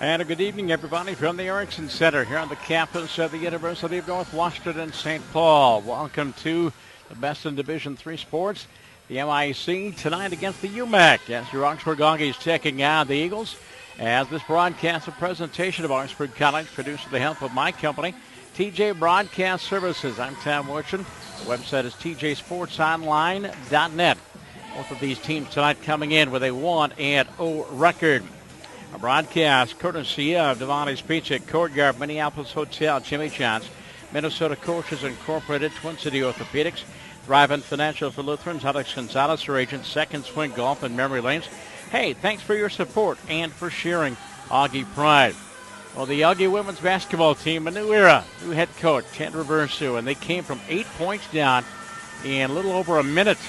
And a good evening, everybody, from the Erickson Center here on the campus of the University of Northwestern in St. Paul. Welcome to the best in Division III sports. The MIC tonight against the UMAC. Yes, your Augsburg Auggies taking on the Eagles. As this broadcast, a presentation of Augsburg College, produced with the help of my company, TJ Broadcast Services. I'm Tom Woodson. The website is tjsportsonline.net. Both of these teams tonight coming in with a 1-0 record. A broadcast courtesy of Devani's Pizza, Courtyard, Minneapolis Hotel, Jimmy John's, Minnesota Coaches Incorporated, Twin City Orthopedics, Thrive-In Financial for Lutherans, Alex Gonzalez, her agent, Second Swing Golf and Memory Lanes. Hey, thanks for your support and for sharing Augie Pride. Well, the Augie women's basketball team, a new era, new head coach, Ted Reversu, and they came from 8 points down in a little over a minute.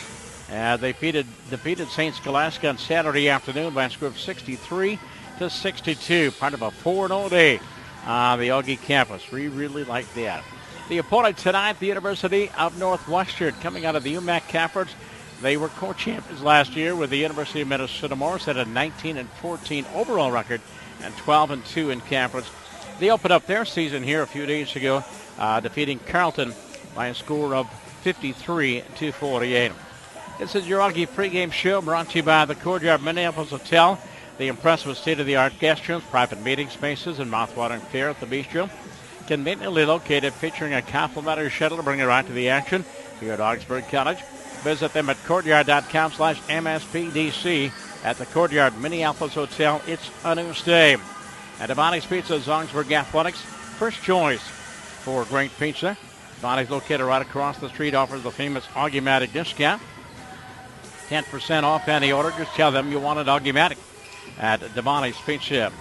They defeated St. Scholastica on Saturday afternoon by a score of 63-62, part of a 4-0 day on the Augie campus. We really like that. The opponent tonight, the University of Northwestern, coming out of the UMAC Conference. They were co-champions last year with the University of Minnesota Morris, had a 19-14 overall record and 12-2 in conference. They opened up their season here a few days ago, defeating Carleton by a score of 53-48. This is your Augie pregame show brought to you by the Courtyard Minneapolis Hotel. The impressive state-of-the-art guest rooms, private meeting spaces, and mouthwatering fare at the bistro. Conveniently located, featuring a complimentary shuttle to bring you right to the action here at Augsburg College. Visit them at courtyard.com/MSPDC. At the Courtyard Minneapolis Hotel, it's a new stay. At Devani's Pizza's Augsburg Athletics, first choice for great pizza. Devani's located right across the street, offers the famous Augie-matic discount. 10% off any order. Just tell them you want an Augie-matic at Devani's Pizza.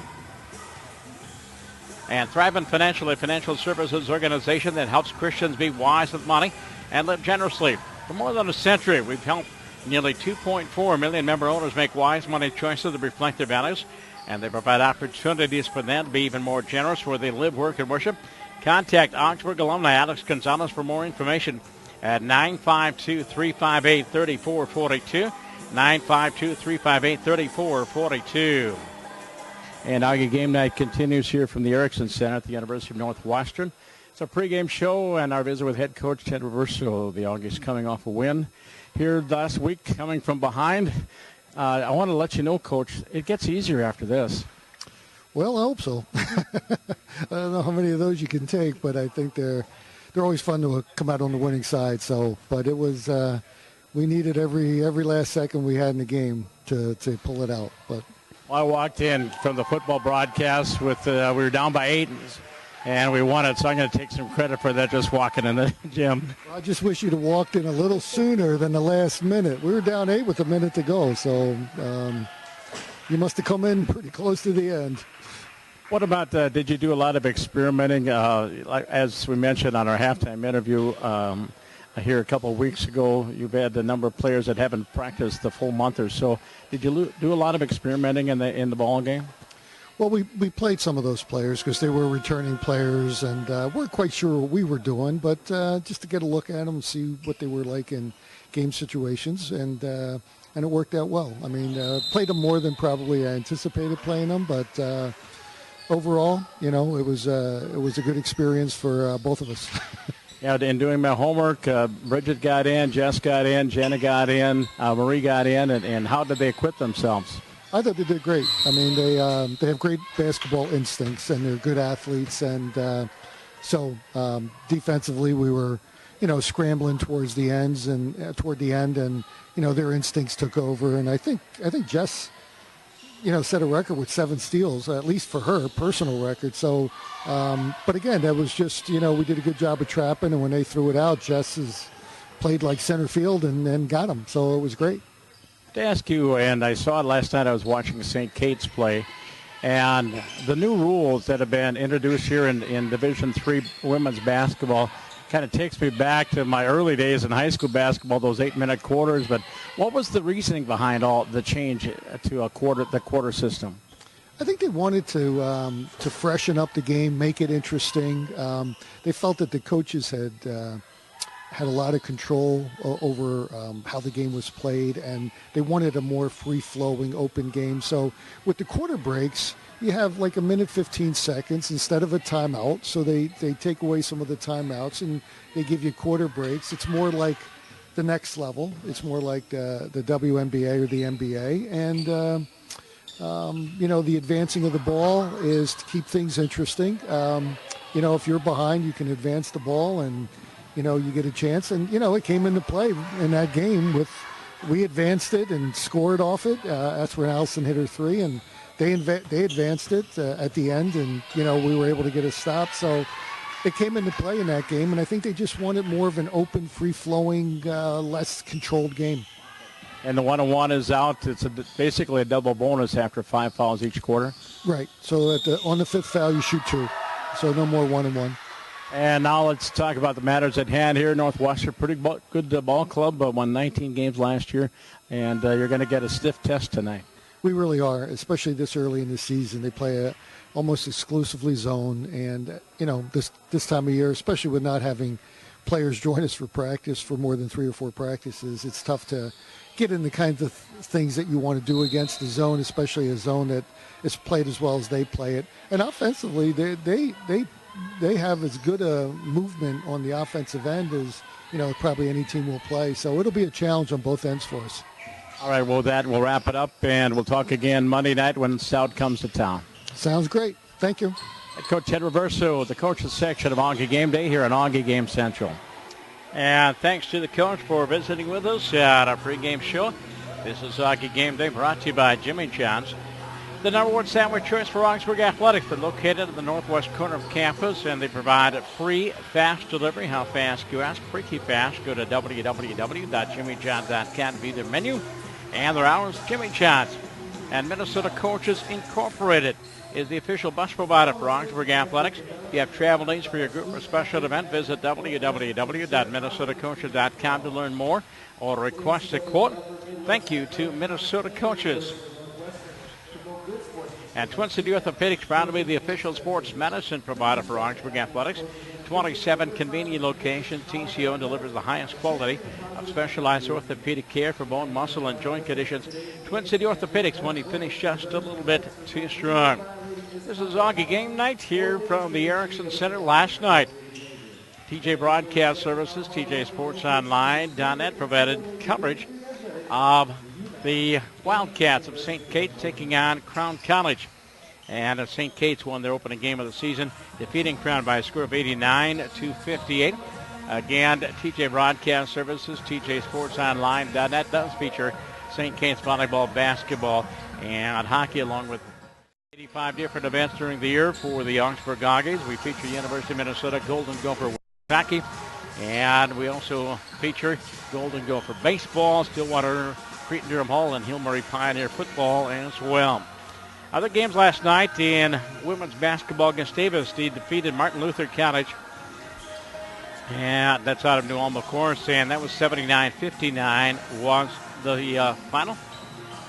And Thrive-In Financial, a financial services organization that helps Christians be wise with money and live generously. For more than a century, we've helped nearly 2.4 million member owners make wise money choices that reflect their values, and they provide opportunities for them to be even more generous where they live, work, and worship. Contact Augsburg alumni Alex Gonzalez for more information at 952-358-3442, 952-358-3442. And Augie Game Night continues here from the Erickson Center at the University of Northwestern. It's a pregame show, and our visit with head coach Ted Reversu. The Augies coming off a win here last week, coming from behind. I want to let you know, Coach, it gets easier after this. Well, I hope so. I don't know how many of those you can take, but I think they're always fun to come out on the winning side. So, but it was we needed every last second we had in the game to pull it out. But I walked in from the football broadcast with we were down by 8. And we won it, so I'm going to take some credit for that just walking in the gym. I just wish you'd have walked in a little sooner than the last minute. We were down 8 with a minute to go, so you must have come in pretty close to the end. What about, did you do a lot of experimenting? Like as we mentioned on our halftime interview here a couple of weeks ago, you've had a number of players that haven't practiced the full month or so. Did you do a lot of experimenting in the ball game? Well, we played some of those players because they were returning players, and weren't quite sure what we were doing, but just to get a look at them and see what they were like in game situations, and it worked out well. I mean, played them more than probably I anticipated playing them, but overall, it was a good experience for both of us. Yeah, in doing my homework, Bridget got in, Jess got in, Jenna got in, Marie got in, and how did they acquit themselves? I thought they did great. I mean, they have great basketball instincts, and they're good athletes. And so defensively, we were, scrambling toward the end, and their instincts took over. And I think Jess, set a record with 7 steals, at least for her personal record. So, but again, that was just we did a good job of trapping, and when they threw it out, Jess played like center field and got them. So it was great. To ask you, and I saw it last night, I was watching St. Kate's play, and the new rules that have been introduced here in Division III women's basketball kind of takes me back to my early days in high school basketball, those 8-minute quarters. But what was the reasoning behind all the change to the quarter system? I think they wanted to freshen up the game, make it interesting. They felt that the coaches had had a lot of control over how the game was played, and they wanted a more free-flowing, open game. So with the quarter breaks, you have like a minute 15 seconds instead of a timeout. So they take away some of the timeouts, and they give you quarter breaks. It's more like the next level. It's more like the WNBA or the NBA. And, the advancing of the ball is to keep things interesting. If you're behind, you can advance the ball and, you get a chance. And, it came into play in that game we advanced it and scored off it. That's when Allison hit her three, and they advanced it at the end, and, we were able to get a stop. So it came into play in that game, and I think they just wanted more of an open, free-flowing, less controlled game. And the 1-on-1 is out. It's basically a double bonus after 5 fouls each quarter. Right. So on the fifth foul, you shoot 2. So no more 1-on-1. And now let's talk about the matters at hand here. Northwestern, pretty good ball club, won 19 games last year, and you're going to get a stiff test tonight. We really are, especially this early in the season. They play almost exclusively zone, and this time of year, especially with not having players join us for practice for more than 3 or 4 practices, it's tough to get in the kinds of things that you want to do against the zone, especially a zone that is played as well as they play it. And offensively, they have as good a movement on the offensive end as probably any team will play. So it'll be a challenge on both ends for us. All right, well, we'll wrap it up, and we'll talk again Monday night when Stout comes to town. Sounds great. Thank you. Head Coach Ted Reverso, the coaches section of Auggie Game Day here on Auggie Game Central. And thanks to the coach for visiting with us at our pregame show. This is Auggie Game Day brought to you by Jimmy John's. The number one sandwich choice for Augsburg Athletics. They're located in the northwest corner of campus, and they provide free, fast delivery. How fast, you ask? Pretty fast. Go to www.jimmyjohns.com to view their menu and their hours. Jimmy John's and Minnesota Coaches Incorporated is the official bus provider for Augsburg Athletics. If you have travel needs for your group or special event, visit www.minnesotacoaches.com to learn more or request a quote. Thank you to Minnesota Coaches. And Twin City Orthopedics, proud to be the official sports medicine provider for Augsburg Athletics. 27 convenient locations. TCO delivers the highest quality of specialized orthopedic care for bone, muscle, and joint conditions. Twin City Orthopedics, when he finished just a little bit too strong. This is Auggie Game Night here from the Erickson Center last night. TJ Broadcast Services, TJ Sports Online.net provided coverage of the Wildcats of St. Kate taking on Crown College. And St. Kate's won their opening game of the season, defeating Crown by a score of 89-58. Again, TJ Broadcast Services, TJ Sports Online.net does feature St. Kate's volleyball, basketball, and hockey, along with 85 different events during the year for the Augsburg Auggies. We feature University of Minnesota Golden Gopher hockey, and we also feature Golden Gopher baseball, Stillwater, Cretin-Durham Hall, and Hill Murray Pioneer football as well. Other games last night in women's basketball, Gustavus defeated Martin Luther College. And that's out of New Ulm, of course, and that was 79-59 was the final.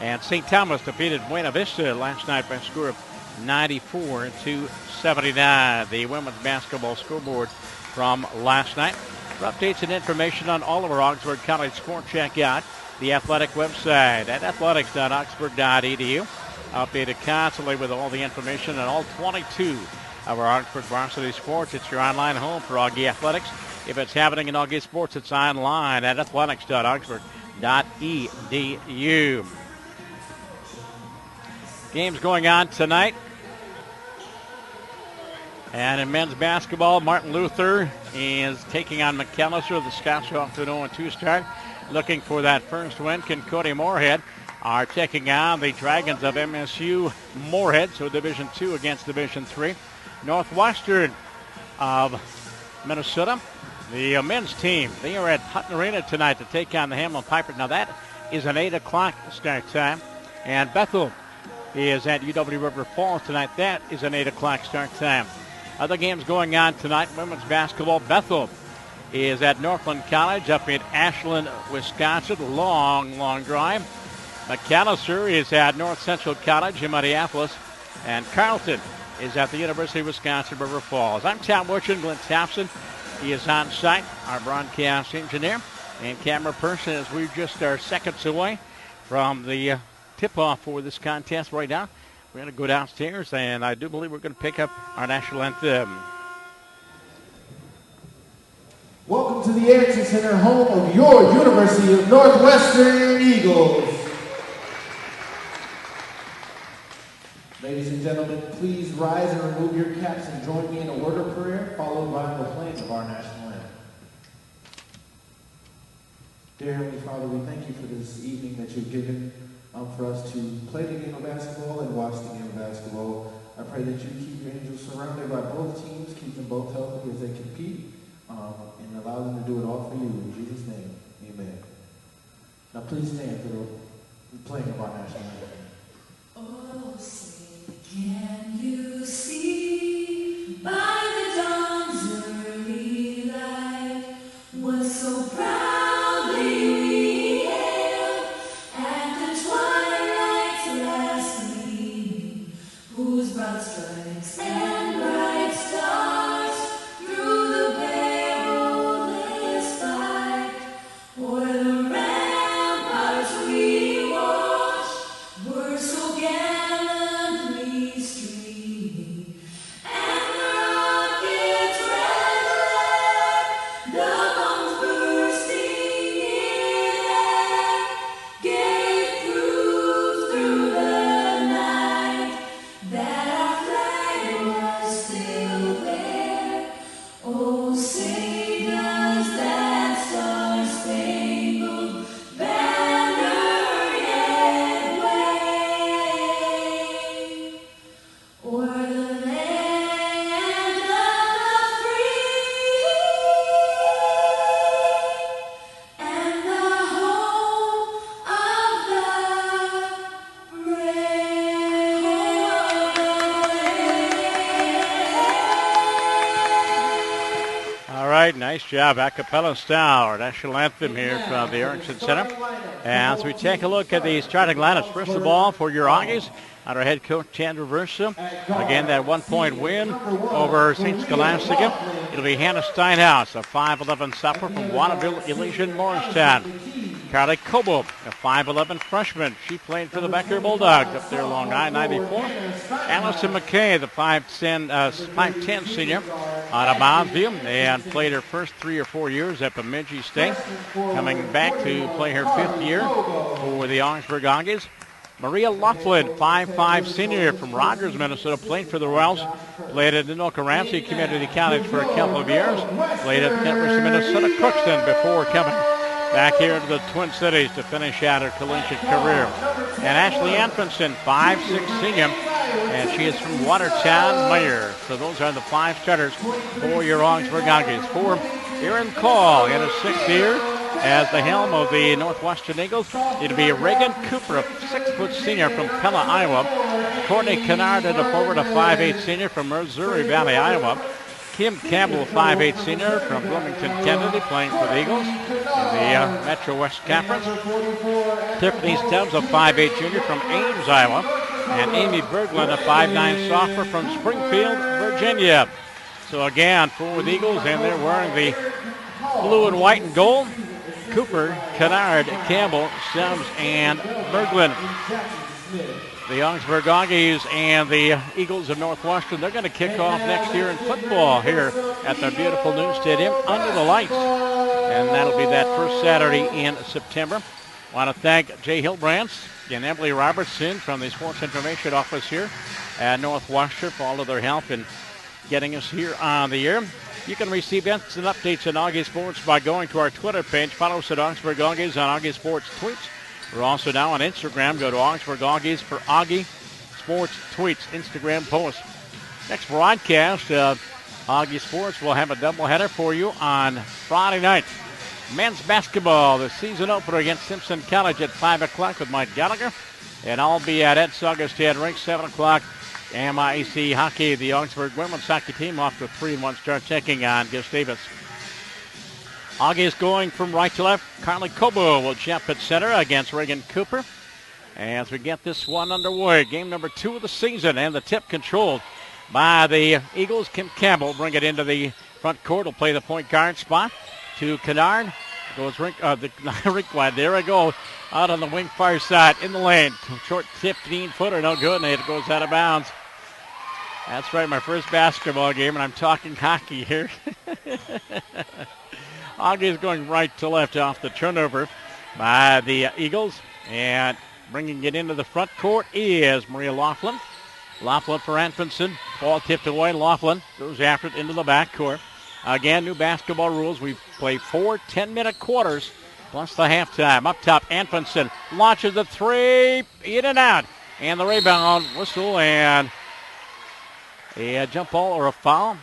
And St. Thomas defeated Buena Vista last night by a score of 94-79. The women's basketball scoreboard from last night. For updates and information on all of our Augsburg College sports, check out the athletic website at athletics.augsburg.edu. Updated constantly with all the information on all 22 of our Augsburg varsity sports. It's your online home for Auggie Athletics. If it's happening in Auggie sports, it's online at athletics.augsburg.edu. Games going on tonight. And in men's basketball, Martin Luther is taking on McAllister. The Scots are off to an 0-2 start. Looking for that first win. Concordia Moorhead are taking on the Dragons of MSU Moorhead, so Division II against Division III. Northwestern of Minnesota, the men's team, they are at Hutton Arena tonight to take on the Hamlin Pipers. Now that is an 8 o'clock start time. And Bethel is at UW River Falls tonight. That is an 8 o'clock start time. Other games going on tonight, women's basketball. Bethel is at Northland College up in Ashland, Wisconsin. Long drive. McAllister is at North Central College in Minneapolis. And Carleton is at the University of Wisconsin River Falls. I'm Tom Wurchin, Glenn Thompson. He is on site, our broadcast engineer and camera person, as we just are seconds away from the tip-off for this contest right now. We're going to go downstairs, and I do believe we're going to pick up our national anthem. Welcome to the Erickson Center, home of your University of Northwestern Eagles. Ladies and gentlemen, please rise and remove your caps and join me in a word of prayer, followed by the playing of our national anthem. Dear Heavenly Father, we thank you for this evening that you've given for us to play the game of basketball and watch the game of basketball. I pray that you keep your angels surrounded by both teams, keep them both healthy as they compete, and allow them to do it all for you. In Jesus' name, amen. Now please stand for the playing of our national anthem. Oh, say, can you see by the dawn's early light what so proudly we hailed at the twilight's last gleaming, whose broad stripes and bright stars through the perilous fight o'er the ramparts we watched were so gallantly streaming, and the rocket's red glare, the bombs bursting in air, gave proof through the night that our flag was still there. Oh, say does that star-spangled banner yet wave o'er the land of the free and the home of the brave. All right, nice job. A cappella style, our national anthem here from the Erickson Center. As we take a look at the starting lineups, first of all, for your Auggies, under head coach Chandra Versa. Again, that 1-point win over St. Scholastica. It'll be Hannah Steinhaus, a 5'11 sophomore from Waterville, Elysian, Morristown. Carly Cobo, a 5'11 freshman. She played for the Becker Bulldogs up there along I-94. Allison McKay, the 5'10 senior out of Bonneville, and played her first 3 or 4 years at Bemidji State. Coming back to play her 5th year for the Augsburg Auggies. Maria Laughlin, 5'5 senior from Rogers, Minnesota, played for the Royals. Played at Anoka Ramsey Community College for a couple of years. Played at the University of Minnesota Crookston before coming back here to the Twin Cities to finish out her collegiate career. And Ashley Anfinson, 5'6 senior, and she is from Watertown, Mayer. So those are the 5 starters for your Augsburg Auggies. For Aaron Call in his 6th year as the helm of the Northwestern Eagles, it'll be Reagan Cooper, a 6-foot senior from Pella, Iowa. Courtney Kennard, a forward, a 5'8 senior from Missouri Valley, Iowa. Kim Campbell, 5'8 senior from Bloomington, Kennedy, playing for the Eagles in the Metro West Conference. Tiffany Stubbs, a 5'8 junior from Ames, Iowa. And Amy Berglund, a 5'9 sophomore from Springfield, Virginia. So again, for the Eagles, and they're wearing the blue and white and gold. Cooper, Kennard, Campbell, Stubbs, and Berglund. The Augsburg Auggies and the Eagles of Northwestern, they're going to kick off next year in football here at their beautiful new stadium under the lights. And that'll be that first Saturday in September. I want to thank Jay Hilbrands and Emily Robertson from the Sports Information Office here at Northwestern for all of their help in getting us here on the air. You can receive instant updates on Augie Sports by going to our Twitter page. Follow us at Augsburg Augies on Augie Sports Tweets. We're also now on Instagram. Go to Augsburg Augies for Augie Sports Tweets, Instagram posts. Next broadcast, Augie Sports will have a doubleheader for you on Friday night. Men's basketball, the season opener against Simpson College at 5 o'clock with Mike Gallagher. And I'll be at Ed Saugestad Rink, 7 o'clock. MIAC hockey, the Augsburg women's hockey team off to a 3-1 start, taking on Gustavus. Augie going from right to left. Carly Cobo will jump at center against Reagan Cooper. As we get this one underway, game number 2 of the season, and the tip controlled by the Eagles. Kim Campbell bring it into the Front court will play the point guard spot to Kennard. Goes rink wide. There we go. Out on the wing far side in the lane. Short 15-footer, no good, and it goes out of bounds. That's right, my first basketball game, and I'm talking hockey here. Auggies going right to left off the turnover by the Eagles. And bringing it into the front court is Maria Laughlin. Laughlin for Anfinson. Ball tipped away. Laughlin goes after it into the back court. Again, new basketball rules. We play 4 10-minute quarters plus the halftime. Up top, Anfinson launches the three. In and out. And the rebound, whistle, and a jump ball or a foul.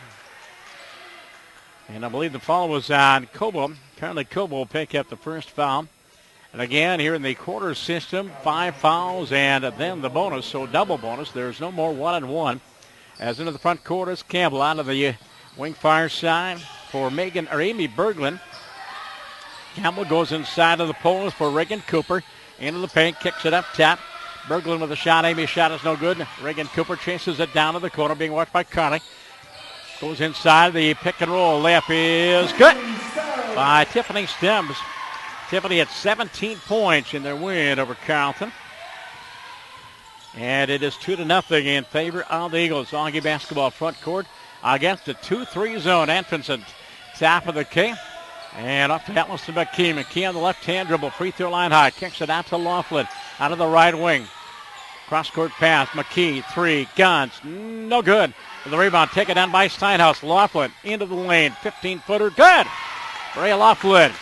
And I believe the foul was on Cobo. Currently, Cobo will pick up the first foul. And again, here in the quarter system, 5 fouls and then the bonus, so double bonus. There's no more 1-on-1. As into the front court is Campbell out of the wing fire side for Amy Berglund. Campbell goes inside of the post for Reagan Cooper. Into the paint, kicks it up top. Berglund with a shot. Amy's shot is no good. Reagan Cooper chases it down to the corner, being watched by Carney. Goes inside the pick and roll. Layup is good by Tiffany Stems. Tiffany at 17 points in their win over Carleton. And it is 2-0 in favor of the Eagles. Augie basketball front court against the 2-3 zone. Anfinson, top of the key. And up to Allison McKee. McKee on the left-hand dribble. Free throw line high. Kicks it out to Laughlin. Out of the right wing. Cross-court pass. McKee, three. Guns. No good. The rebound taken down by Steinhaus. Laughlin into the lane. 15-footer. Good. Ray Laughlin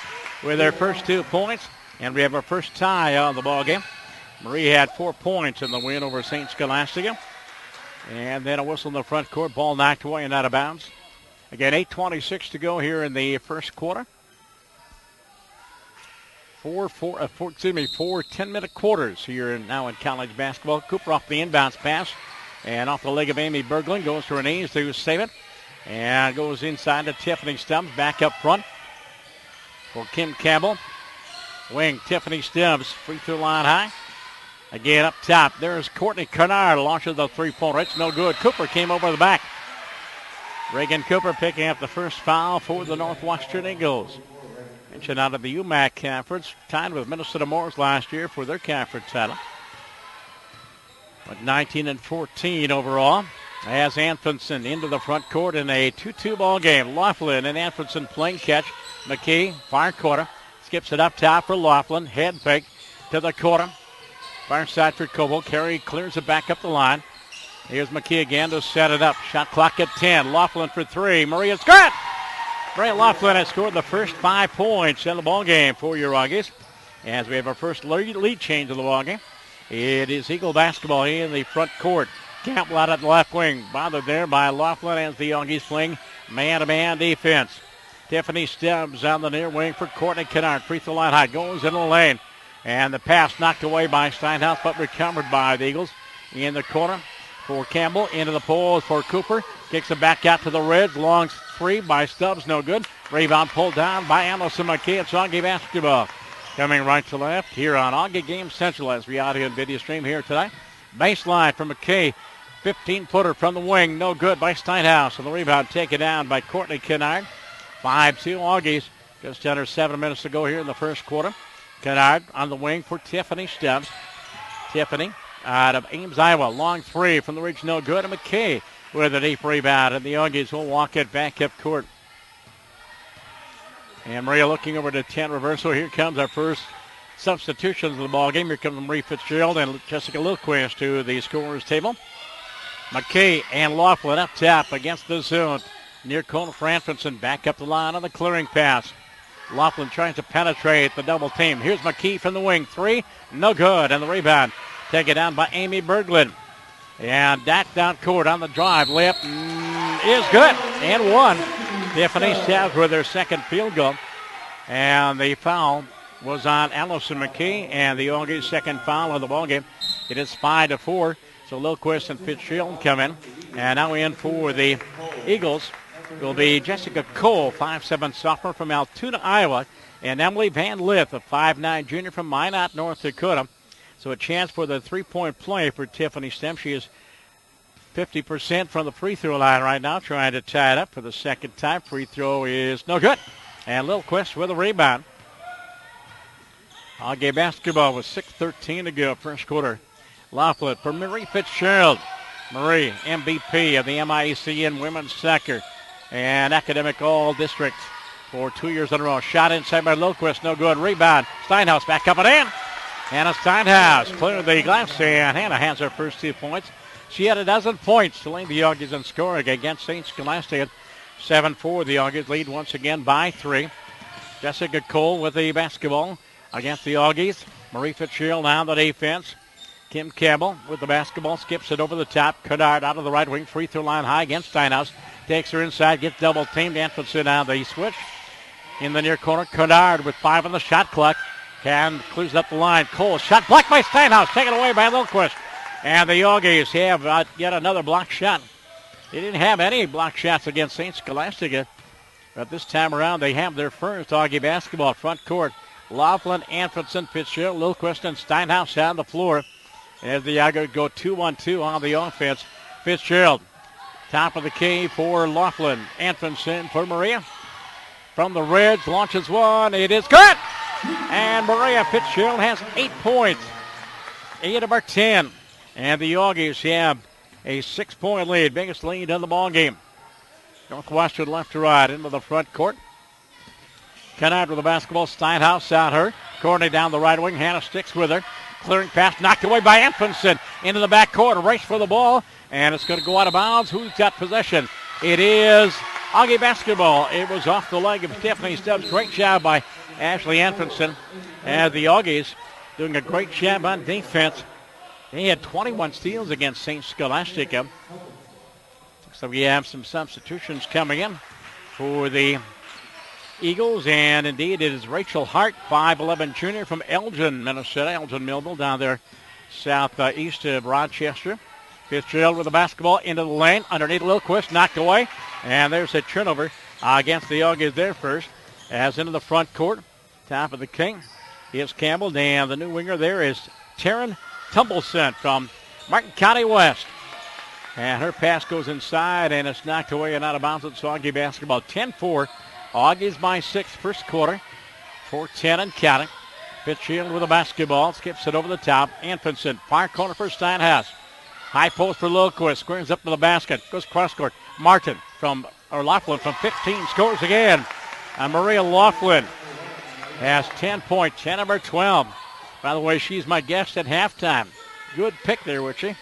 with their first 2 points. And we have our first tie on the ball game. Marie had 4 points in the win over St. Scholastica. And then a whistle in the front court. Ball knocked away and out of bounds. Again, 8:26 to go here in the first quarter. 4 10-minute quarters here now in college basketball. Cooper off the inbounds pass. And off the leg of Amy Berglund. Goes to her knees to save it. And goes inside to Tiffany Stubbs. Back up front for Kim Campbell. Wing, Tiffany Stubbs. Free throw line high. Again up top. There's Courtney Kennard. Launches the three-pointer. It's no good. Cooper came over the back. Reagan Cooper picking up the first foul for the Northwestern Eagles. Mentioned out of the UMAC conference. Tied with Minnesota Morris last year for their conference title. But 19-14 overall. As Anfinson into the front court in a 2-2 ball game. Laughlin and Anfinson playing catch. McKee, far quarter. Skips it up top for Laughlin. Head fake to the quarter. Far side for Cobo. Carey clears it back up the line. Here's McKee again to set it up. Shot clock at 10. Laughlin for 3. Maria's good. Ray Laughlin has scored the first 5 points in the ball game for your Auggies. As we have our first lead change of the ball game. It is Eagle basketball in the front court. Campbell out at the left wing. Bothered there by Laughlin as the Auggies playing man-to-man defense. Tiffany Stubbs on the near wing for Courtney Kennard. Free throw line high. Goes in the lane. And the pass knocked away by Steinhaus, but recovered by the Eagles in the corner for Campbell. Into the post for Cooper. Kicks it back out to the Reds. Long three by Stubbs. No good. Rebound pulled down by Allison McKee. It's Augie basketball. Coming right to left here on Augie Game Central as we audio and video stream here tonight. Baseline from McKay. 15-footer from the wing. No good by Steinhaus. And the rebound taken down by Courtney Kennard. 5-2 Augies. Just under 7 minutes to go here in the first quarter. Kennard on the wing for Tiffany Stubbs. Tiffany out of Ames, Iowa. Long three from the ridge. No good. And McKay with a deep rebound. And the Augies will walk it back up court. And Maria looking over to 10 reversal. Here comes our first substitutions of the ball game. Here comes Marie Fitzgerald and Jessica Lilquist to the scorer's table. McKay and Laughlin up top against the zone. Near corner for Anfinson. Back up the line on the clearing pass. Laughlin tries to penetrate the double team. Here's McKee from the wing. Three, no good. And the rebound taken down by Amy Berglund. And that down court on the drive. Layup is good. And one. Tiffany Stubbs with their second field goal. And the foul was on Allison McKee. And the Augie's second foul of the ball game. It is 5-4. So Lilquist and Fitzgerald come in. And now in for the Eagles will be Jessica Cole, 5'7" sophomore from Altoona, Iowa, and Emily Van Lith, a 5'9" junior from Minot, North Dakota. So a chance for the three-point play for Tiffany Stem. She is 50% from the free throw line right now, trying to tie it up for the second time. Free throw is no good. And Lilquist with a rebound. Augie basketball with 6:13 to go, first quarter. Laughlin for Marie Fitzgerald. Marie, MVP of the MIACN women's soccer and academic all-district for 2 years in a row. Shot inside by Lilquist, no good. Rebound. Steinhaus back up and in. Hannah Steinhaus cleared the glass, and Hannah has her first 2 points. She had a dozen points to lead the Auggies in scoring against St. Scholastic. 7-4. The Auggies lead once again by 3. Jessica Cole with the basketball against the Auggies. Marie Fitzgerald on the defense. Kim Campbell with the basketball, skips it over the top. Kennard out of the right wing, free throw line high against Steinhaus. Takes her inside, gets double teamed. Antonsen on the switch. In the near corner, Kennard with 5 on the shot clock. Clears up the line. Cole, shot blocked by Steinhaus, taken away by Lilquist. And the Auggies have yet another block shot. They didn't have any block shots against St. Scholastica, but this time around they have their first. Augie basketball front court. Laughlin, Antonsen, Fitzgerald, Lilquist, and Steinhaus on the floor as the Auggies go 2-on-2 on the offense. Fitzgerald, top of the key for Laughlin. Antonsen for Maria. From the Reds, launches one. It is good! And Maria Fitzgerald has 8 points. 8 of her 10. And the Auggies have a 6-point lead, biggest lead in the ball game. Northwestern left to right into the front court. Kennard with the basketball. Steinhaus out her. Courtney down the right wing. Hannah sticks with her. Clearing pass knocked away by Antonsen into the back court. A race for the ball, and it's going to go out of bounds. Who's got possession? It is Augie basketball. It was off the leg of Stephanie Stubbs. Great job by Ashley Antonsen. And the Auggies doing a great job on defense. They had 21 steals against St. Scholastica. So we have some substitutions coming in for the Eagles, and indeed it is Rachel Hart, 5'11" junior from Elgin, Minnesota. Elgin Millville down there southeast of Rochester. Fitzgerald with the basketball into the lane, underneath Lilquist, knocked away, and there's a turnover against the Auggies there first. As into the front court, top of the king is Campbell, and the new winger there is Taryn Tumbleson from Martin County West. And her pass goes inside, and it's knocked away and out of bounds. It's Augie basketball. 10-4. Auggies by 6 first quarter. 4-10 and counting. Fitzgerald with the basketball. Skips it over the top. Antonsen, far corner for Steinhaus. High post for Lilquist. Squares up to the basket. Goes cross court. Laughlin from 15 scores again. And Maria Laughlin has 10 points. 10 of her 12. By the way, she's my guest at halftime. Good pick there, Richie.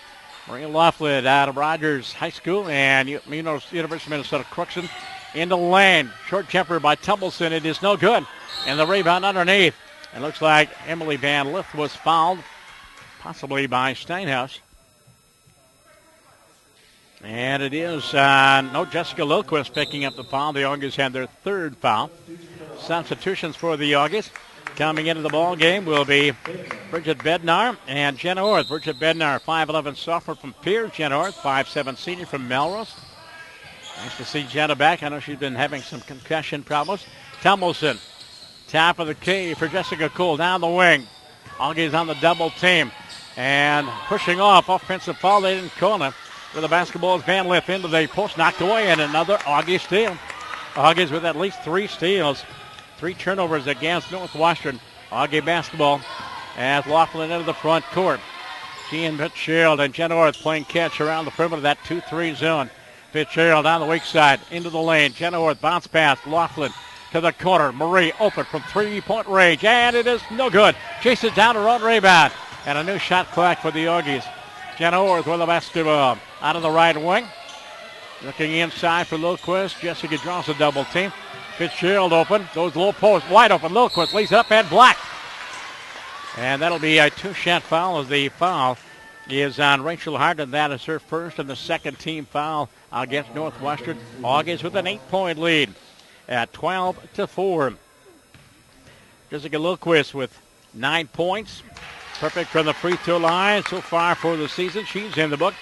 Maria Laughlin out of Rogers High School and University of Minnesota Crookston into the lane. Short jumper by Tumbleson. It is no good. And the rebound underneath. It looks like Emily Van Lith was fouled, possibly by Steinhaus. And it is Jessica Lilquist picking up the foul. The Auggies had their 3rd foul. Substitutions for the Auggies. Coming into the ball game will be Bridget Bednar and Jenna Orth. Bridget Bednar, 5'11" sophomore from Pierce. Jenna Orth, 5'7" senior from Melrose. Nice to see Jenna back. I know she's been having some concussion problems. Tumbleson, top of the key for Jessica Cole down the wing. Auggies on the double team. And pushing off, offensive foul. They didn't call it. With the basketball is Van Lith into the post, knocked away, and another Auggie steal. Auggies with at least 3 steals. 3 turnovers against Northwestern. Augie basketball as Laughlin into the front court. She and Fitzgerald and Jen Orth playing catch around the perimeter of that 2-3 zone. Fitzgerald on the weak side into the lane. Jen Orth bounce pass. Laughlin to the corner. Marie open from 3-point range, and it is no good. Chases down a run rebound, and a new shot clock for the Auggies. Jen Orth with the basketball out of the right wing. Looking inside for Lilquist. Jessica draws a double team. Fitzgerald open, goes low post, wide open. Lilquist lays up and blocked. And that'll be a 2-shot foul as the foul is on Rachel Hart, and that is her first and the second team foul against Northwestern. Auggies with an 8-point lead at 12-4. Jessica Lilquist with 9 points. Perfect from the free throw line so far for the season. She's in the book.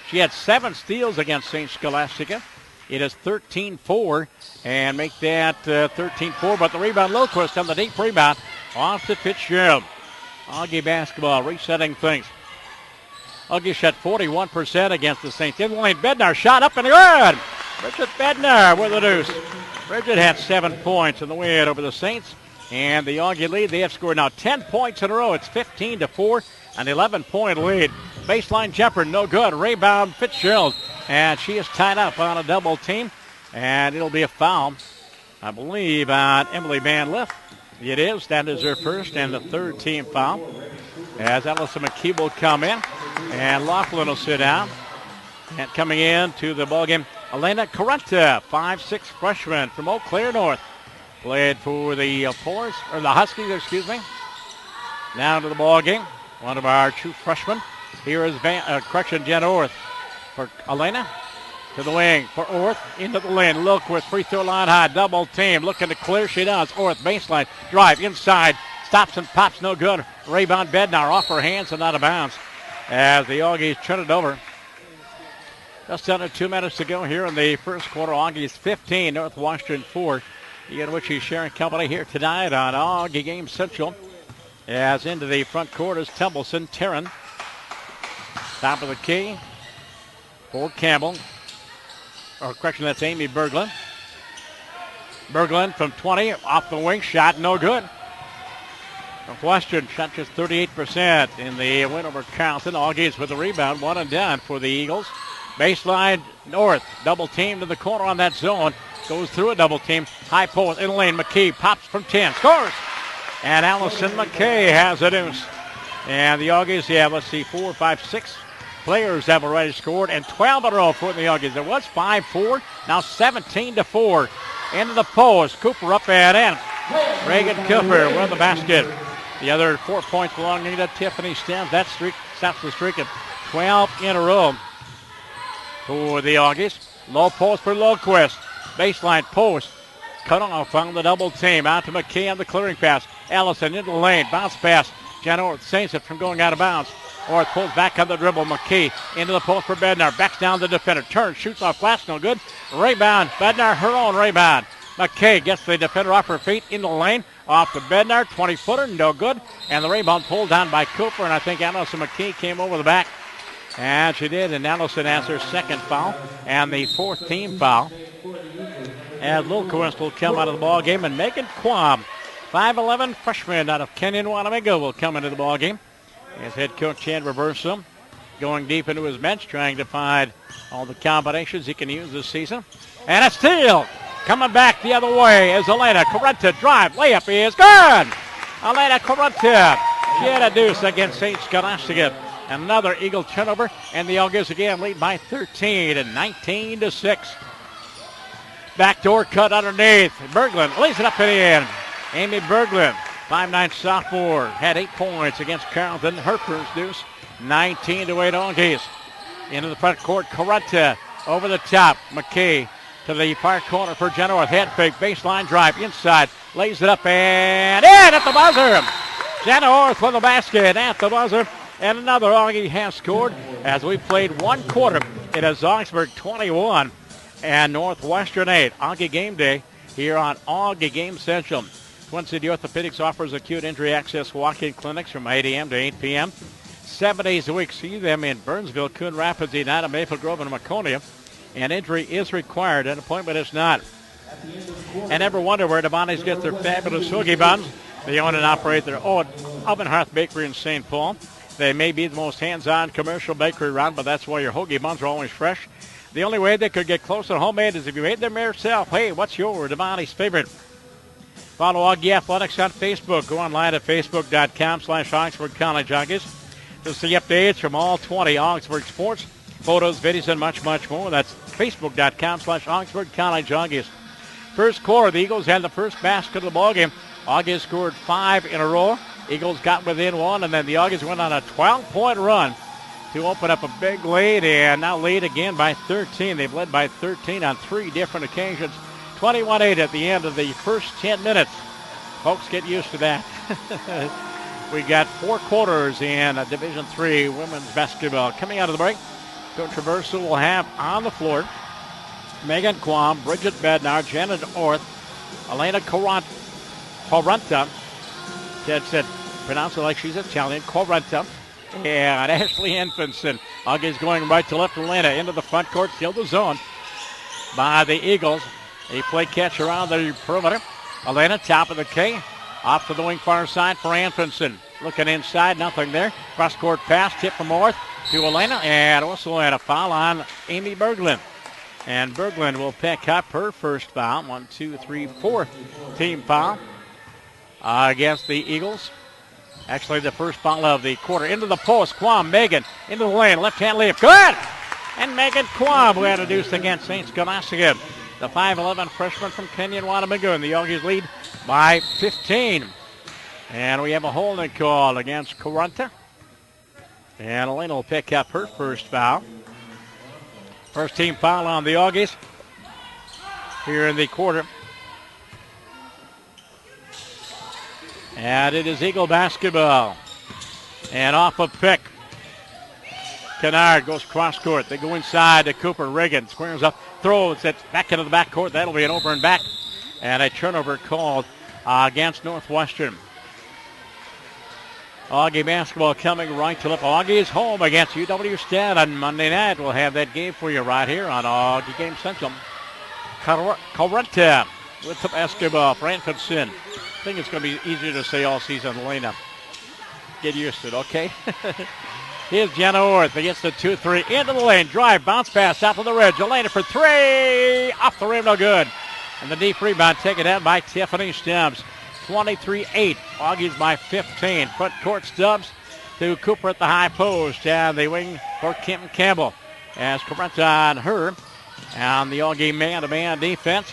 She had 7 steals against St. Scholastica. It is 13-4, and make that 13-4. But the rebound, Lilquist on the deep rebound off to Fitzgerald. Augie basketball resetting things. Auggies shot 41% against the Saints. In the lane, Bednar shot up and good. Bridget Bednar with the deuce. Bridget had 7 points in the win over the Saints. And the Augie lead, they have scored now 10 points in a row. It's 15-4, an 11-point lead. Baseline jumper, no good. Rebound Fitzgerald. And she is tied up on a double team. And it'll be a foul, I believe, on Emily Van Liff. It is. That is her first and the third team foul. As Allison McKee will come in. And Laughlin will sit down. And coming in to the ballgame, Elena Correnta, 5'6" freshman from Eau Claire North. Played for the Huskies, excuse me. Now to the ballgame, one of our true freshmen. Here is Jen Orth for Elena. To the wing for Orth, into the lane. Lilquist, free throw line high, double team. Looking to clear, she does. Orth, baseline, drive, inside. Stops and pops, no good. Rebound Bednar off her hands and out of bounds. As the Augies turn it over. Just under 2 minutes to go here in the first quarter. Augies 15, Northwestern 4. Ian Witchy sharing company here tonight on Augie Game Central. As into the front court is Templeson, Terran. Top of the key for Campbell. Or correction, that's Amy Berglund. Berglund from 20, off the wing, shot no good. Northwestern shot just 38% in the win over Carleton. Augies with the rebound, one and done for the Eagles. Baseline North, double team to the corner on that zone. Goes through a double team. High post in the lane. McKee pops from 10. Scores! And Allison McKay has a deuce. And the Augies, let's see, 4, 5, 6 players have already scored. And 12 in a row for the Augies. There was 5-4. Now 17-4. Into the post. Cooper up and in. Reagan Cooper with the basket. The other 4 points belonging to Tiffany Stems. That streak stops the streak of 12 in a row for the Augies. Low post for Lilquist. Baseline post. Cut off on the double team. Out to McKee on the clearing pass. Allison into the lane. Bounce pass. Jen Orth saves it from going out of bounds. Orth pulls back on the dribble. McKee into the post for Bednar. Backs down the defender. Turns, shoots off glass. No good. Rebound. Bednar, her own rebound. McKay gets the defender off her feet in the lane. Off to Bednar. 20-footer. No good. And the rebound pulled down by Cooper. And I think Allison McKee came over the back. And she did. And Allison has her second foul. And the fourth team foul. And Lilquist will come out of the ball game. And Megan Quam, 5'11" freshman out of Kenyon Wanamago, will come into the ball game. As head coach Chad Reverso going deep into his bench, trying to find all the combinations he can use this season. And a steal coming back the other way is Elena Correnta. Drive, layup is good. Elena Correnta. She had a deuce against St. Scholastica. Another Eagle turnover, and the Augies again lead by 13 and 19-6. Backdoor cut underneath. Berglund lays it up and in. Amy Berglund, 5'9" sophomore, had 8 points against Carleton. Her first deuce, 19-8 Augies. Into the front court, Correnta over the top. McKay to the far corner for Jen Orth. Head fake, baseline drive, inside. Lays it up and in at the buzzer. Jen Orth with the basket at the buzzer. And another Augie has scored as we played one quarter. It is Augsburg 21 and Northwestern 8. Augie Game Day here on Augie Game Central. Twin City Orthopedics offers acute injury access walk-in clinics from 8 a.m. to 8 p.m. 7 days a week. See them in Burnsville, Coon Rapids, Edina, Maple Grove, and Maconia. An injury is required. An appointment is not. And ever wonder where Devontae's get their fabulous hoagie buns? They own and operate their own Oven Hearth Bakery in St. Paul. They may be the most hands-on commercial bakery around, but that's why your hoagie buns are always fresh. The only way they could get close to homemade is if you made them yourself. Hey, what's your Devontae's favorite? Follow Augie Athletics on Facebook. Go online at facebook.com/Augsburg College Augies to see updates from all 20 Augsburg sports, photos, videos, and much, much more. That's facebook.com/Augsburg College Augies. First quarter, the Eagles had the first basket of the ballgame. Augies scored 5 in a row. Eagles got within 1, and then the Augies went on a 12-point run to open up a big lead, and now lead again by 13. They've led by 13 on 3 different occasions. 21-8 at the end of the first 10 minutes. Folks, get used to that. We got 4 quarters in Division III women's basketball. Coming out of the break, Coach Traverso will have on the floor Megan Quam, Bridget Bednar, Janet Orth, Elena Correnta. Ted said, pronounce it like she's Italian. Correnta. And Ashley Infinson. Auggies going right to left. Elena into the front court. Still the zone by the Eagles. They play catch around the perimeter. Elena, top of the K. Off to the wing far side for Infinson. Looking inside, nothing there. Cross-court pass, tip from North to Elena. And also a foul on Amy Berglund. And Berglund will pick up her first foul. 1, 2, 3, 4 team foul against the Eagles. Actually, the first foul of the quarter. Into the post, Quam, Megan, into the lane, left-hand layup, good! And Megan Quam, who had a deuce against St. Scholastica. The 5'11 freshman from Kenyon Wanamagu, and the Auggies lead by 15. And we have a holding call against Corunta. And Elena will pick up her first foul. First team foul on the Auggies here in the quarter. And it is Eagle basketball. And off a pick. Kennard goes cross court. They go inside to Cooper. Reagan squares up, throws it back into the backcourt. That'll be an over and back. And a turnover called against Northwestern. Augie basketball coming right to left. Auggie is home against UW-Stead on Monday night. We'll have that game for you right here on Augie Game Central. Corunta with the basketball for Infinson. I think it's going to be easier to say all season, Elena. Get used to it, okay? Here's Jenna Orth against the 2-3 into the lane. Drive, bounce pass out to the ridge. Elena for three. Off the rim, no good. And the deep rebound taken out by Tiffany Stubbs. 23-8. Auggies by 15. Front court Stubbs to Cooper at the high post. And the wing for Kim Campbell. As Corunta on her. And the Augie man-to-man defense.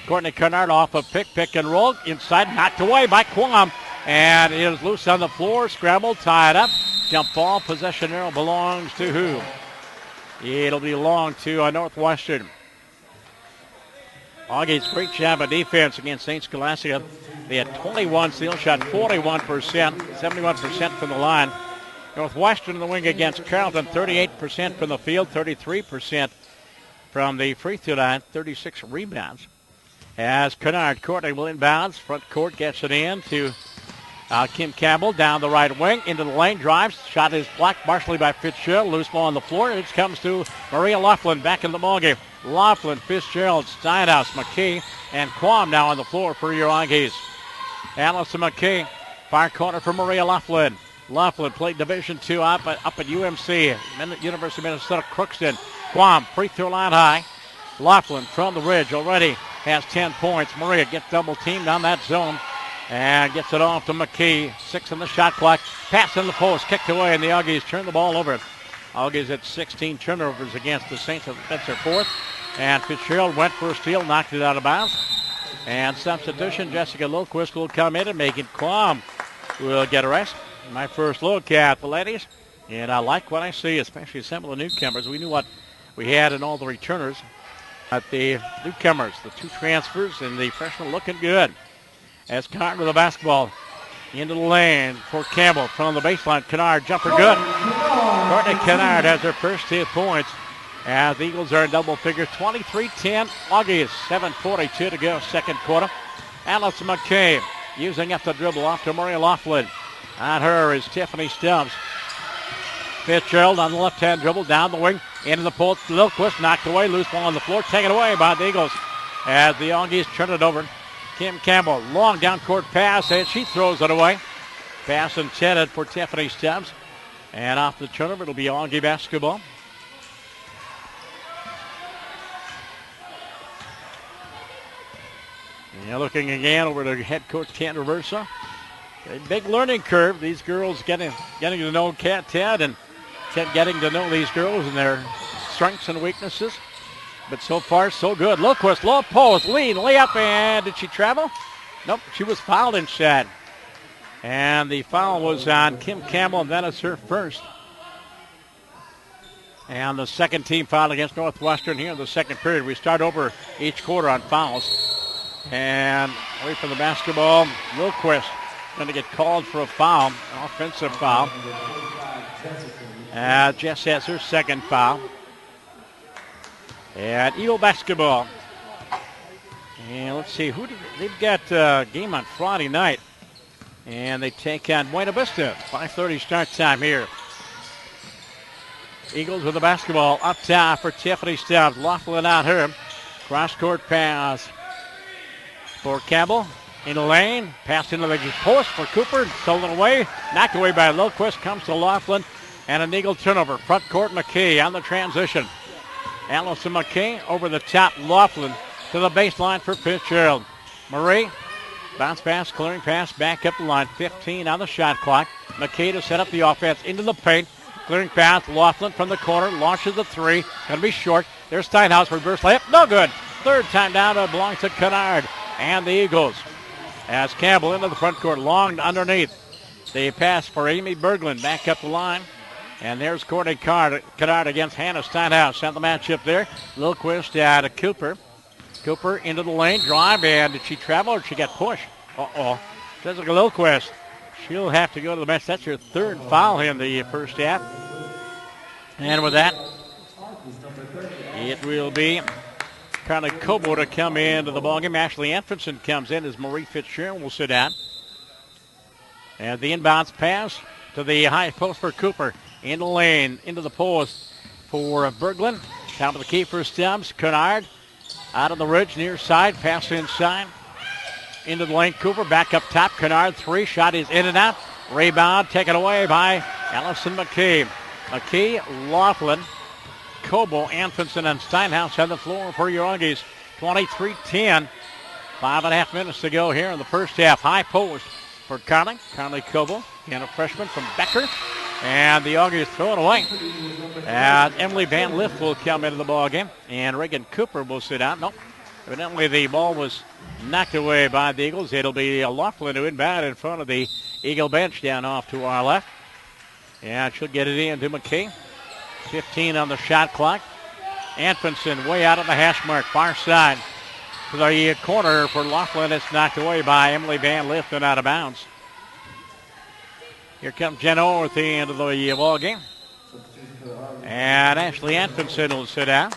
Courtney Kennard off a pick and roll. Inside, knocked away by Quam. And it is loose on the floor. Scrambled, tied up. Jump ball. Possession arrow belongs to who? It'll belong to Northwestern. Augie's great job of defense against St. Scholastica. They had 21 steal shot, 41%, 71% from the line. Northwestern in the wing against Carleton, 38% from the field, 33% from the free throw line, 36 rebounds. As Kennard, Courtney will inbounds. Front court gets it in to Kim Campbell down the right wing into the lane, drives. Shot is blocked partially by Fitzgerald. Loose ball on the floor. It comes to Maria Laughlin back in the ballgame. Laughlin, Fitzgerald, Steinhaus, McKee, and Quam now on the floor for your Auggies. Allison McKee, far corner for Maria Laughlin. Laughlin played Division II up at UMC, University of Minnesota Crookston. Quam, free throw line high. Laughlin from the ridge already has 10 points. Maria gets double teamed on that zone and gets it off to McKee. 6 on the shot clock. Pass in the post, kicked away, and the Auggies turn the ball over. Auggies at 16 turnovers against the Saints. That's their fourth. And Fitzgerald went for a steal, knocked it out of bounds. And substitution, Jessica Lilquist will come in and make it. Quam will get a rest. My first look at the ladies. And I like what I see, especially some of the newcomers. We knew what we had in all the returners. At the newcomers, the 2 transfers, and the freshmen looking good. As Kennard with the basketball into the lane for Campbell from the baseline. Kennard, jumper good. Courtney Kennard has her first 2 points. As the Eagles are in double figures, 23-10. Auggies, 7:42 to go, second quarter. Allison McKay using up the dribble off to Maria Laughlin. On her is Tiffany Stubbs. Fitzgerald on the left-hand dribble, down the wing, into the post. Lilquist knocked away, loose ball on the floor, taken away by the Eagles. As the Auggies turn it over. Kim Campbell, long down court pass, and she throws it away. Pass intended for Tiffany Stubbs. And off the turnover, it'll be Augie basketball. Yeah, looking again over to head coach Ted Reversa. A big learning curve. These girls getting to know Ted and Ted getting to know these girls and their strengths and weaknesses. But so far, so good. Lilquist, low post, lead, layup, and did she travel? Nope, she was fouled inside. And the foul was on Kim Campbell, and that is her first. And the second team foul against Northwestern here in the second period. We start over each quarter on fouls. And away from the basketball, Lilquist going to get called for a foul, an offensive foul. Jess has her second foul. And Eagle basketball. And let's see, they've got a game on Friday night. And they take on Buena Vista. 5:30 start time here Eagles with the basketball up top for Tiffany Stubbs. Laughlin out here. Cross-court pass for Campbell. In the lane. Pass into the post for Cooper. Stolen away. Knocked away by Lilquist. Comes to Laughlin. And an Eagle turnover. Front court McKay on the transition. Allison McKay over the top. Laughlin to the baseline for Fitzgerald. Murray. Bounce pass, clearing pass, back up the line. 15 on the shot clock. McKay to set up the offense into the paint. Clearing pass, Laughlin from the corner, launches the three. Going to be short. There's Steinhaus, reverse layup, no good. Third time down, it belongs to Kennard and the Eagles. As Campbell into the front court, long underneath. The pass for Amy Berglund, back up the line. And there's Courtney Kennard against Hannah Steinhaus. Sent the matchup there. Lilquist to Cooper. Cooper into the lane, drive, and did she travel or did she get pushed? Jessica Lilquist. She'll have to go to the bench. That's her third foul in the first half. And with that, it will be Carly Cobo to come into the ballgame. Ashley Anfinson comes in as Marie Fitzgerald will sit down. And the inbounds pass to the high post for Cooper. In the lane, into the post for Berglund. Top of the key for Stubbs. Kennard out of the ridge, near side, pass inside. Into the lane, Cooper back up top. Kennard, three, shot is in and out. Rebound taken away by Allison McKay. McKay, Laughlin, Cobo, Anfinson, and Steinhaus on the floor for your Auggies. 23-10. 5.5 minutes to go here in the first half. High post for Conley Cobo, and a freshman from Becker. And the Auggies throw it away. And Emily Van Lift will come into the ballgame. And Reagan Cooper will sit out. Nope. Evidently the ball was knocked away by the Eagles. It'll be Laughlin who inbound in front of the Eagle bench down off to our left. And she'll get it in to McKay. 15 on the shot clock. Anfinson way out of the hash mark, far side. To the corner for Laughlin. It's knocked away by Emily Van Lift and out of bounds. Here comes Jen Orr at the end of the ball game. And Ashley Anfinson will sit down.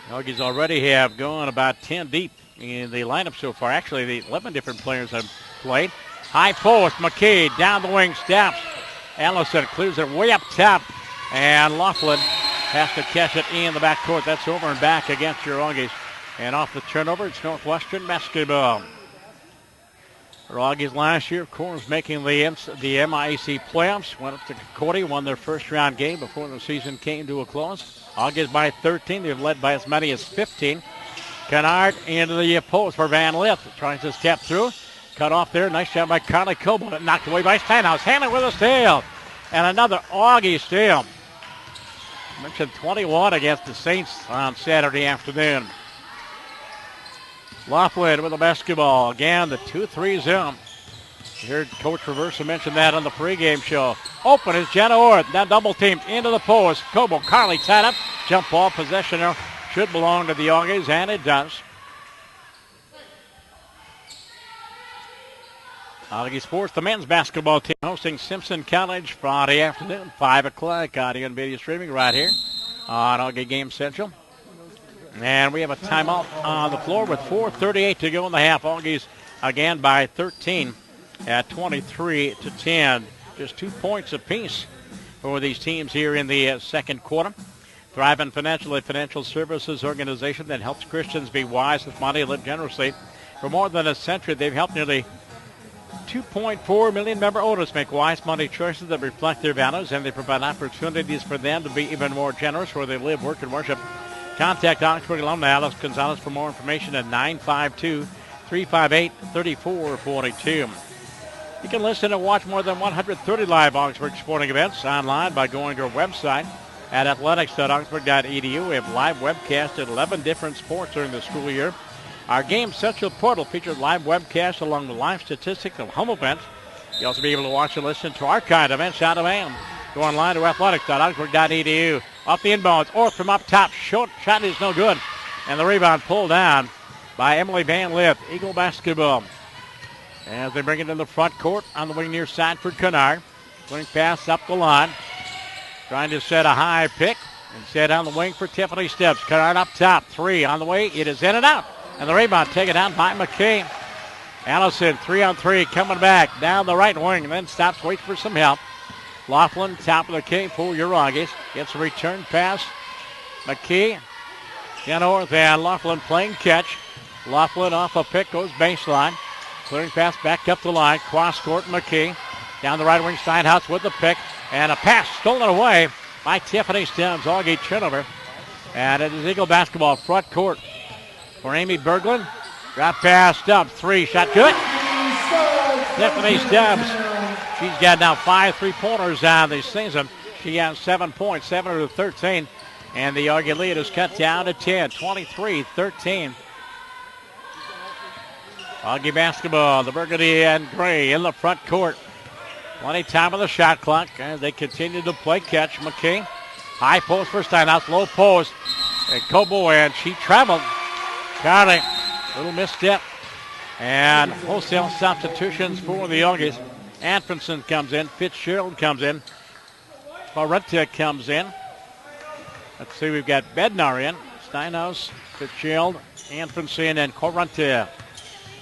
The Auggies already have gone about 10 deep in the lineup so far. Actually, the 11 different players have played. High post, McKay down the wing, steps. Allison clears it way up top. And Laughlin has to catch it in the backcourt. That's over and back against your Auggies. And off the turnover, it's Northwestern basketball. For Auggies last year, of course, making the MIAC playoffs. Went up to Concordia, won their first round game before the season came to a close. Auggies by 13. They've led by as many as 15. Kennard into the post for Van Lift. Tries to step through. Cut off there. Nice shot by Carly Cobo. Knocked away by Steinhaus. Hannah with a steal. And another Augie steal. I mentioned 21 against the Saints on Saturday afternoon. Laughlin with the basketball. Again, the 2-3 zone. You heard Coach Reversa mention that on the pregame show. Open is Jenna Orr. Now double teamed into the post. Cobo, Carly tied up. Jump ball possession should belong to the Auggies, and it does. Auggie Sports, the men's basketball team hosting Simpson College Friday afternoon, 5 o'clock. Audio and video streaming right here on Augie Game Central. And we have a timeout on the floor with 4:38 to go in the half. Auggies again by 13 at 23-10. Just 2 points apiece for these teams here in the second quarter. Thrivent Financial, a financial services organization that helps Christians be wise with money and live generously. For more than a century, they've helped nearly 2.4 million member owners make wise money choices that reflect their values, and they provide opportunities for them to be even more generous where they live, work, and worship. Contact Augsburg alumni Alice Gonzalez for more information at 952-358-3442. You can listen and watch more than 130 live Augsburg sporting events online by going to our website at athletics.augsburg.edu. We have live webcasts at 11 different sports during the school year. Our Game Central portal features live webcasts along with live statistics of home events. You'll also be able to watch and listen to archived events out of hand. Go online to athletics.augsburg.edu. Off the inbounds, Orth from up top. Short shot is no good. And the rebound pulled down by Emily Van Lift. Eagle basketball. As they bring it in the front court on the wing near side for Kennard. Swing pass up the line. Trying to set a high pick. And set on the wing for Tiffany Stubbs. Kennard up top. Three on the way. It is in and out. And the rebound taken down by McKay. Allison 3-on-3 coming back down the right wing. And then stops, waits for some help. Laughlin, top of the key for your Auggies. Gets a return pass. McKee, north, and Laughlin playing catch. Laughlin off a pick, goes baseline. Clearing pass back up the line. Cross court, McKee. Down the right wing, Steinhaus with the pick. And a pass stolen away by Tiffany Stubbs. Augie turnover. And it is Eagle basketball front court for Amy Berglund. Drop pass, Stubbs, three, shot good. Tiffany Stubbs. She's got now 5 3-pointers on the season. She has 7 points, 7 of the 13. And the Augie lead is cut down to 10, 23-13. Augie basketball, the burgundy and gray in the front court. Plenty time on the shot clock as they continue to play catch. McKee, high post for Steinhaus, low post. And Cobo, and she traveled. Carly, little misstep. And wholesale substitutions for the Augies. Anfinson comes in, Fitzgerald comes in, Parenta comes in. Let's see, we've got Bednar in, Steinhaus, Fitzgerald, Anfinson, and Correnta.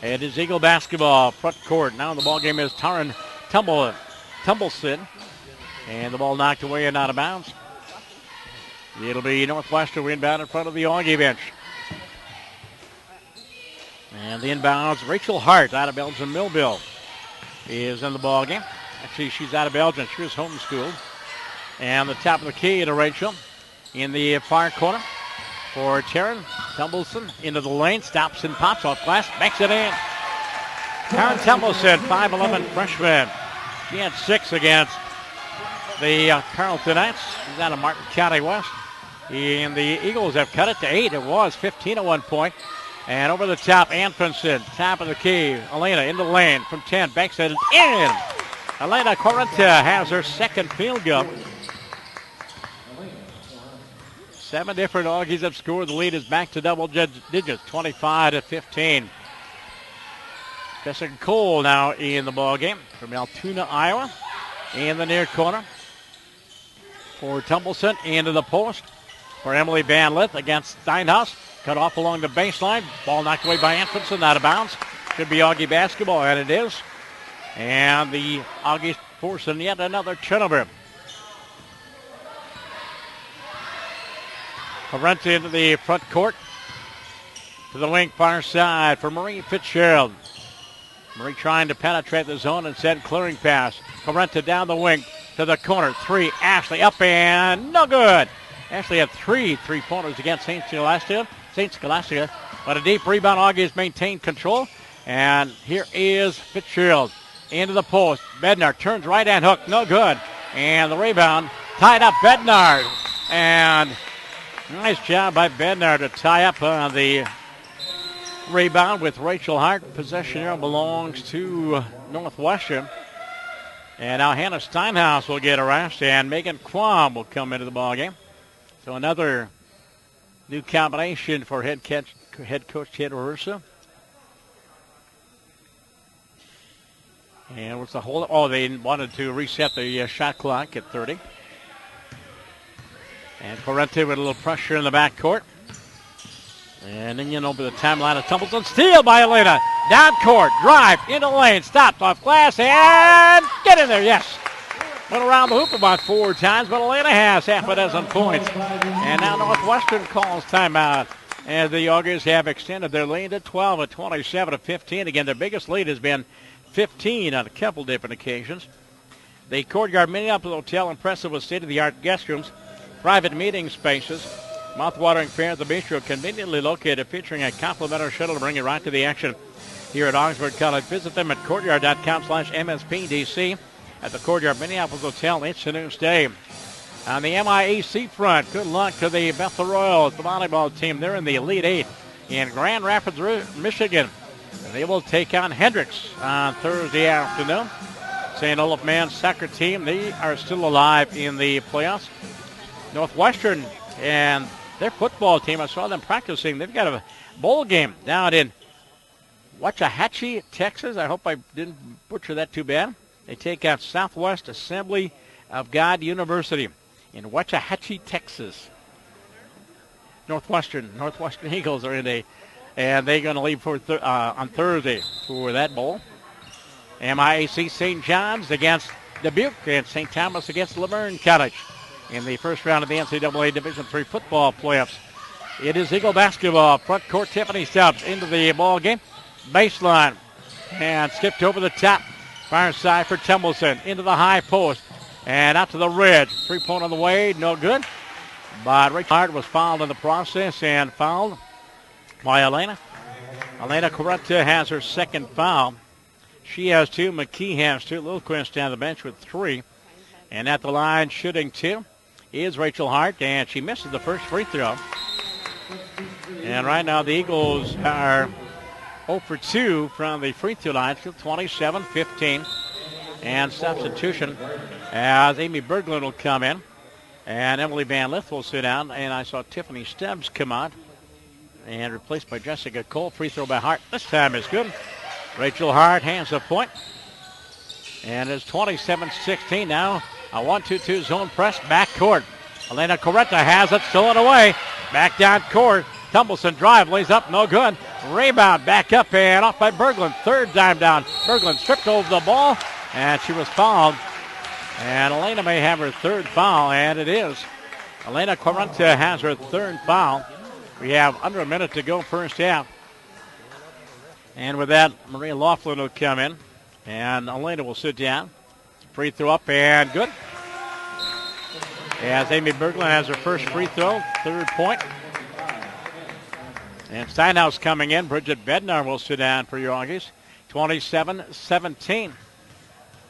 It is Eagle basketball, front court. Now the ball game is Taryn Tumbleson. And the ball knocked away and out of bounds. It'll be Northwestern inbound in front of the Augie bench. And the inbounds, Rachel Hart out of Belgian Millville is in the ball game. Actually, she's out of Belgium. She was homeschooled. And the top of the key to Rachel in the far corner for Taryn Tumbleson into the lane. Stops and pops off glass. Makes it in. Taryn Tumbleson, 5'11" freshman. She had 6 against the Carltonites. She's out of Martin County West. And the Eagles have cut it to 8. It was 15 at one point. And over the top, Anfinson, top of the key. Elena in the lane from 10. Banks it in. Elena Correnta has her second field goal. 7 different Augies have scored. The lead is back to double digits, 25-15. Jessica Cole now in the ball game from Altoona, Iowa. In the near corner for Tumbleson into the post for Emily Van Lith against Steinhaus. Cut off along the baseline. Ball knocked away by Anfinson, out of bounds. Should be Augie basketball, and it is. And the Augies forcing yet another turnover. Correnta into the front court. To the wing far side for Marie Fitzgerald. Marie trying to penetrate the zone and send clearing pass. Correnta down the wing to the corner. 3, Ashley up and no good. Ashley had 3 3-pointers against St. Scholastica. But a deep rebound. Augies maintain control. And here is Fitzgerald into the post. Bednar turns right hand hook. No good. And the rebound tied up Bednar. And nice job by Bednar to tie up on the rebound with Rachel Hart. Possession here belongs to Northwestern. And now Hannah Steinhaus will get arrested, and Megan Quam will come into the ballgame. So another new combination for head coach Ted Ursa. And what's the hold? Oh, they wanted to reset the shot clock at 30. And Correnta with a little pressure in the backcourt. And then over the timeline of Tumbleson. Steal by Elena. Down court. Drive into the lane. Stopped off glass. And get in there. Yes. Went around the hoop about 4 times, but Elena has half a dozen points. And now Northwestern calls timeout. And the Augies have extended their lead to 12 at 27-15. Again, their biggest lead has been 15 on a couple different occasions. The Courtyard Minneapolis Hotel, impressive with state-of-the-art guest rooms, private meeting spaces, mouth-watering fare at the bistro, conveniently located, featuring a complimentary shuttle to bring you right to the action here at Augsburg College. Visit them at courtyard.com/MSPDC at the Courtyard Minneapolis Hotel. It's a new stay. On the MIAC front, good luck to the Bethel Royals, the volleyball team. They're in the Elite 8 in Grand Rapids, Michigan. They will take on Hendricks on Thursday afternoon. St. Olaf men's soccer team, they are still alive in the playoffs. Northwestern and their football team, I saw them practicing. They've got a bowl game down in Waxahachie, Texas. I hope I didn't butcher that too bad. They take out Southwest Assembly of God University in Waxahachie, Texas. Northwestern Eagles are in and they're going to leave for on Thursday for that bowl. MIAC St. John's against Dubuque and St. Thomas against Laverne College in the first round of the NCAA Division III football playoffs. It is Eagle basketball. Front court, Tiffany Stubbs into the ball game. Baseline. And skipped over the top. Far side for Templeton. Into the high post. And out to the ridge. 3-point on the way. No good. But Rick Hart was fouled in the process and fouled by Elena. Elena Corretta has her second foul. She has 2. McKee has 2. Lilquist down the bench with 3. And at the line shooting 2 is Rachel Hart. And she misses the first free throw. And right now the Eagles are 0 for 2 from the free throw line. Still 27-15. And substitution as Amy Berglund will come in. And Emily Van Lith will sit down. And I saw Tiffany Stubbs come out. And replaced by Jessica Cole. Free throw by Hart. This time is good. Rachel Hart hands the point. And it's 27-16 now. A 1-2-2 zone press back court. Elena Corretta has it, stolen away. Back down court. Tumbleson drive, lays up, no good. Rebound back up and off by Berglund. Third dime down. Berglund stripped over the ball, and she was fouled. And Elena may have her third foul, and it is. Elena Corretta has her third foul. We have under a minute to go first half. And with that, Maria Laughlin will come in, and Elena will sit down. Free throw up and good. As Amy Berglund has her first free throw, third point. And Steinhaus coming in. Bridget Bednar will sit down for your Auggies. 27-17.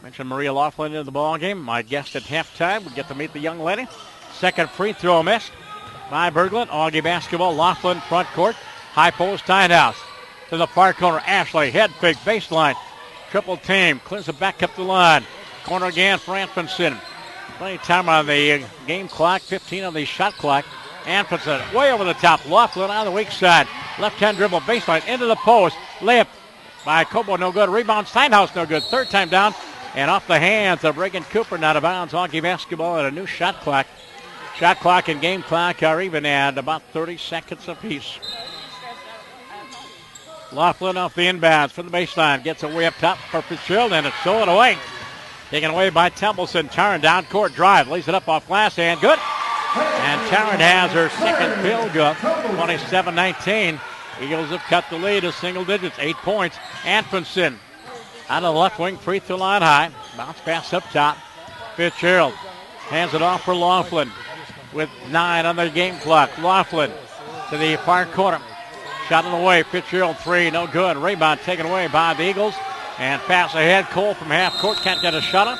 Mentioned Maria Laughlin in the ball game. My guest at halftime. We get to meet the young lady. Second free throw missed by Berglund. Augie basketball. Laughlin front court. High post Steinhaus. To the far corner. Ashley head fake baseline. Triple team. Clears it back up the line. Corner again for Anfinson. Plenty of time on the game clock. 15 on the shot clock. Anfinson way over the top. Laughlin on the weak side. Left-hand dribble baseline into the post. Layup by Cobo, no good. Rebound Steinhaus, no good. Third time down. And off the hands of Reagan Cooper, not out of bounds. Augie basketball at a new shot clock. Shot clock and game clock are even at about 30 seconds apiece. Laughlin off the inbounds for the baseline. Gets it way up top for Fitzgerald, and it's stolen away. Taken away by Templeton. Tarrant down court drive. Lays it up off glass and good. And Tarrant has her second field goal. 27-19. Eagles have cut the lead to single digits. 8 points. Anfinson out of the left wing. Free throw line high. Bounce pass up top. Fitzgerald hands it off for Laughlin with 9 on the game clock. Laughlin to the far corner. Shot on the way. Fitzgerald 3. No good. Rebound taken away by the Eagles. And pass ahead. Cole from half court can't get a shot up.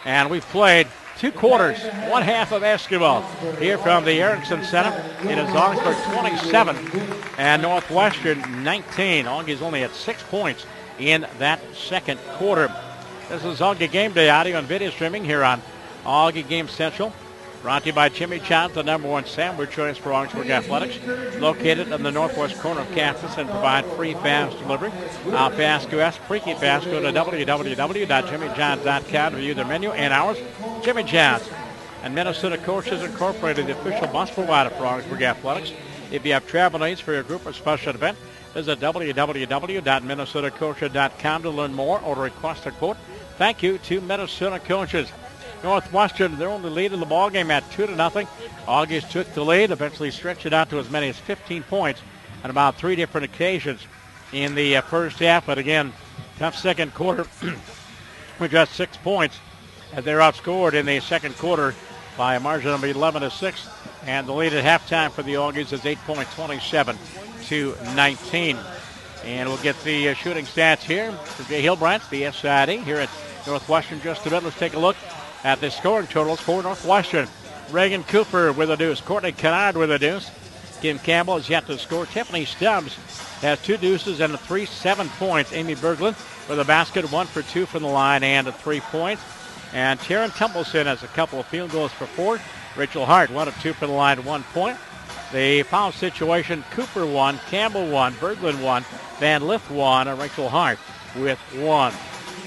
And we've played 2 quarters, 1 half of basketball here from the Erickson Center. It is Augsburg 27 and Northwestern 19. Augie's only at 6 points in that second quarter. This is Augie Game Day audio and video streaming here on Augie Game Central. Brought to you by Jimmy John's, the #1 sandwich choice for Augsburg Athletics. Located on the northwest corner of campus and provide free fast delivery. How fast you ask? Freaky fast. Go to www.jimmyjohns.com to view their menu and hours. Jimmy John's and Minnesota Coaches Incorporated, the official bus provider for Augsburg Athletics. If you have travel needs for your group or special event, visit www.minnesotacoaches.com to learn more or to request a quote. Thank you to Minnesota Coaches. Northwestern, their only lead in the ballgame at 2-0. August took the lead, eventually stretched it out to as many as 15 points on about 3 different occasions in the first half. But again, tough second quarter. We got 6 points as they're outscored in the second quarter by a margin of 11-6. And the lead at halftime for the Augies is 8 points, 27-19. And we'll get the shooting stats here for Jay Hilbrandt, the SID here at Northwestern just a bit. Let's take a look at the scoring totals for Northwestern. Reagan Cooper with a deuce. Courtney Kennard with a deuce. Kim Campbell has yet to score. Tiffany Stubbs has 2 deuces and 7 points. Amy Berglund with a basket, 1 for 2 from the line and 3 points. And Taryn Templeton has a couple of field goals for 4. Rachel Hart, 1 of 2 from the line, 1 point. The foul situation, Cooper 1, Campbell 1, Berglund 1, Van Lith 1, and Rachel Hart with 1.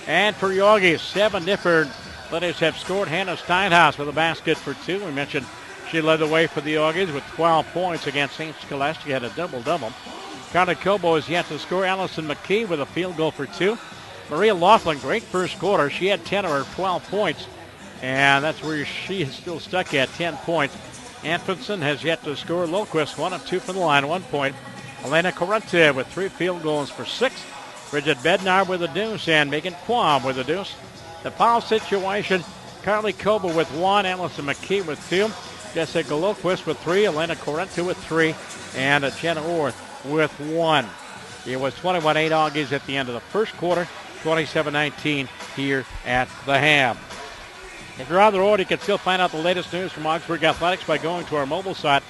And for Augies, 7 different players have scored. Hannah Steinhaus with a basket for 2. We mentioned she led the way for the Augies with 12 points against St. Scholastic. Had a double-double. Carla Cobo is yet to score. Allison McKee with a field goal for 2. Maria Laughlin, great first quarter. She had 10 of her 12 points, and that's where she is still stuck at 10 points. Anfinson has yet to score. Lilquist, 1 of 2 from the line, 1 point. Elena Corrente with 3 field goals for 6. Bridget Bednar with a deuce, and Megan Quam with a deuce. The foul situation, Carly Koba with 1, Allison McKee with 2, Jessica Lilquist with 3, Elena Corrente with 3, and Jenna Orth with 1. It was 21-8 Auggies at the end of the first quarter, 27-19 here at the Ham. If you're on the road, you can still find out the latest news from Augsburg Athletics by going to our mobile site.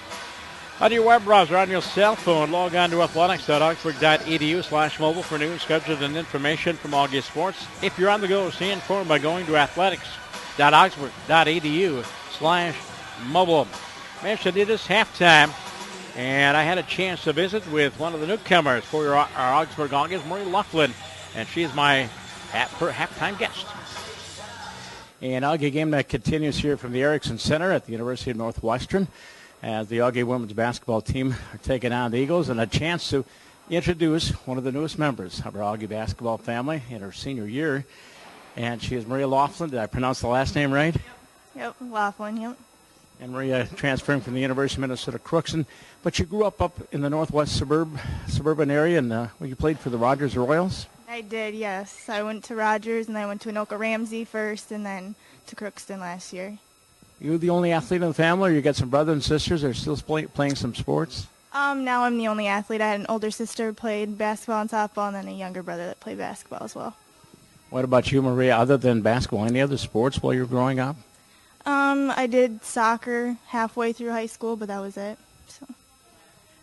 On your web browser, on your cell phone, log on to athletics.augsburg.edu/mobile for news, schedules, and information from Auggie Sports. If you're on the go, stay informed by going to athletics.augsburg.edu/mobile. Mentioned it is halftime, and I had a chance to visit with one of the newcomers for our Augsburg Auggies, Marie Laughlin, and she's my halftime guest. And Augie game that continues here from the Erickson Center at the University of Northwestern, as the Augie women's basketball team are taking on the Eagles, and a chance to introduce one of the newest members of our Augie basketball family in her senior year. And she is Maria Laughlin. Did I pronounce the last name right? Yep, Laughlin, yep. And Maria transferring from the University of Minnesota Crookston. But you grew up in the northwest suburban area, and you played for the Rogers Royals? I did, yes. I went to Rogers, and I went to Anoka Ramsey first, and then to Crookston last year. You the only athlete in the family, or you got some brothers and sisters that are still playing some sports? Now I'm the only athlete. I had an older sister who played basketball and softball, and then a younger brother that played basketball as well. What about you, Maria? Other than basketball, any other sports while you were growing up? I did soccer halfway through high school, but that was it. So.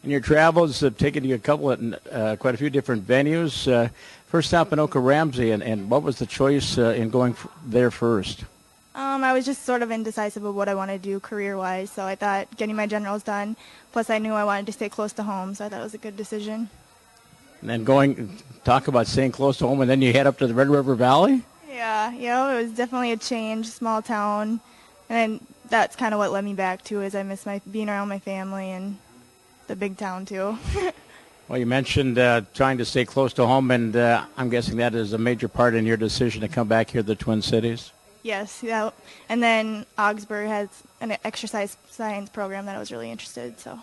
And your travels have taken you quite a few different venues. First stop in Anoka Ramsey, and what was the choice in going there first? I was just sort of indecisive of what I wanted to do career-wise, so I thought getting my generals done, plus I knew I wanted to stay close to home, so I thought it was a good decision. And then talk about staying close to home, and then you head up to the Red River Valley? Yeah, it was definitely a change, small town, and that's kind of what led me back to, is I miss being around my family and the big town too. Well, you mentioned trying to stay close to home, and I'm guessing that is a major part in your decision to come back here to the Twin Cities. Yes, yeah. And then Augsburg has an exercise science program that I was really interested in. So.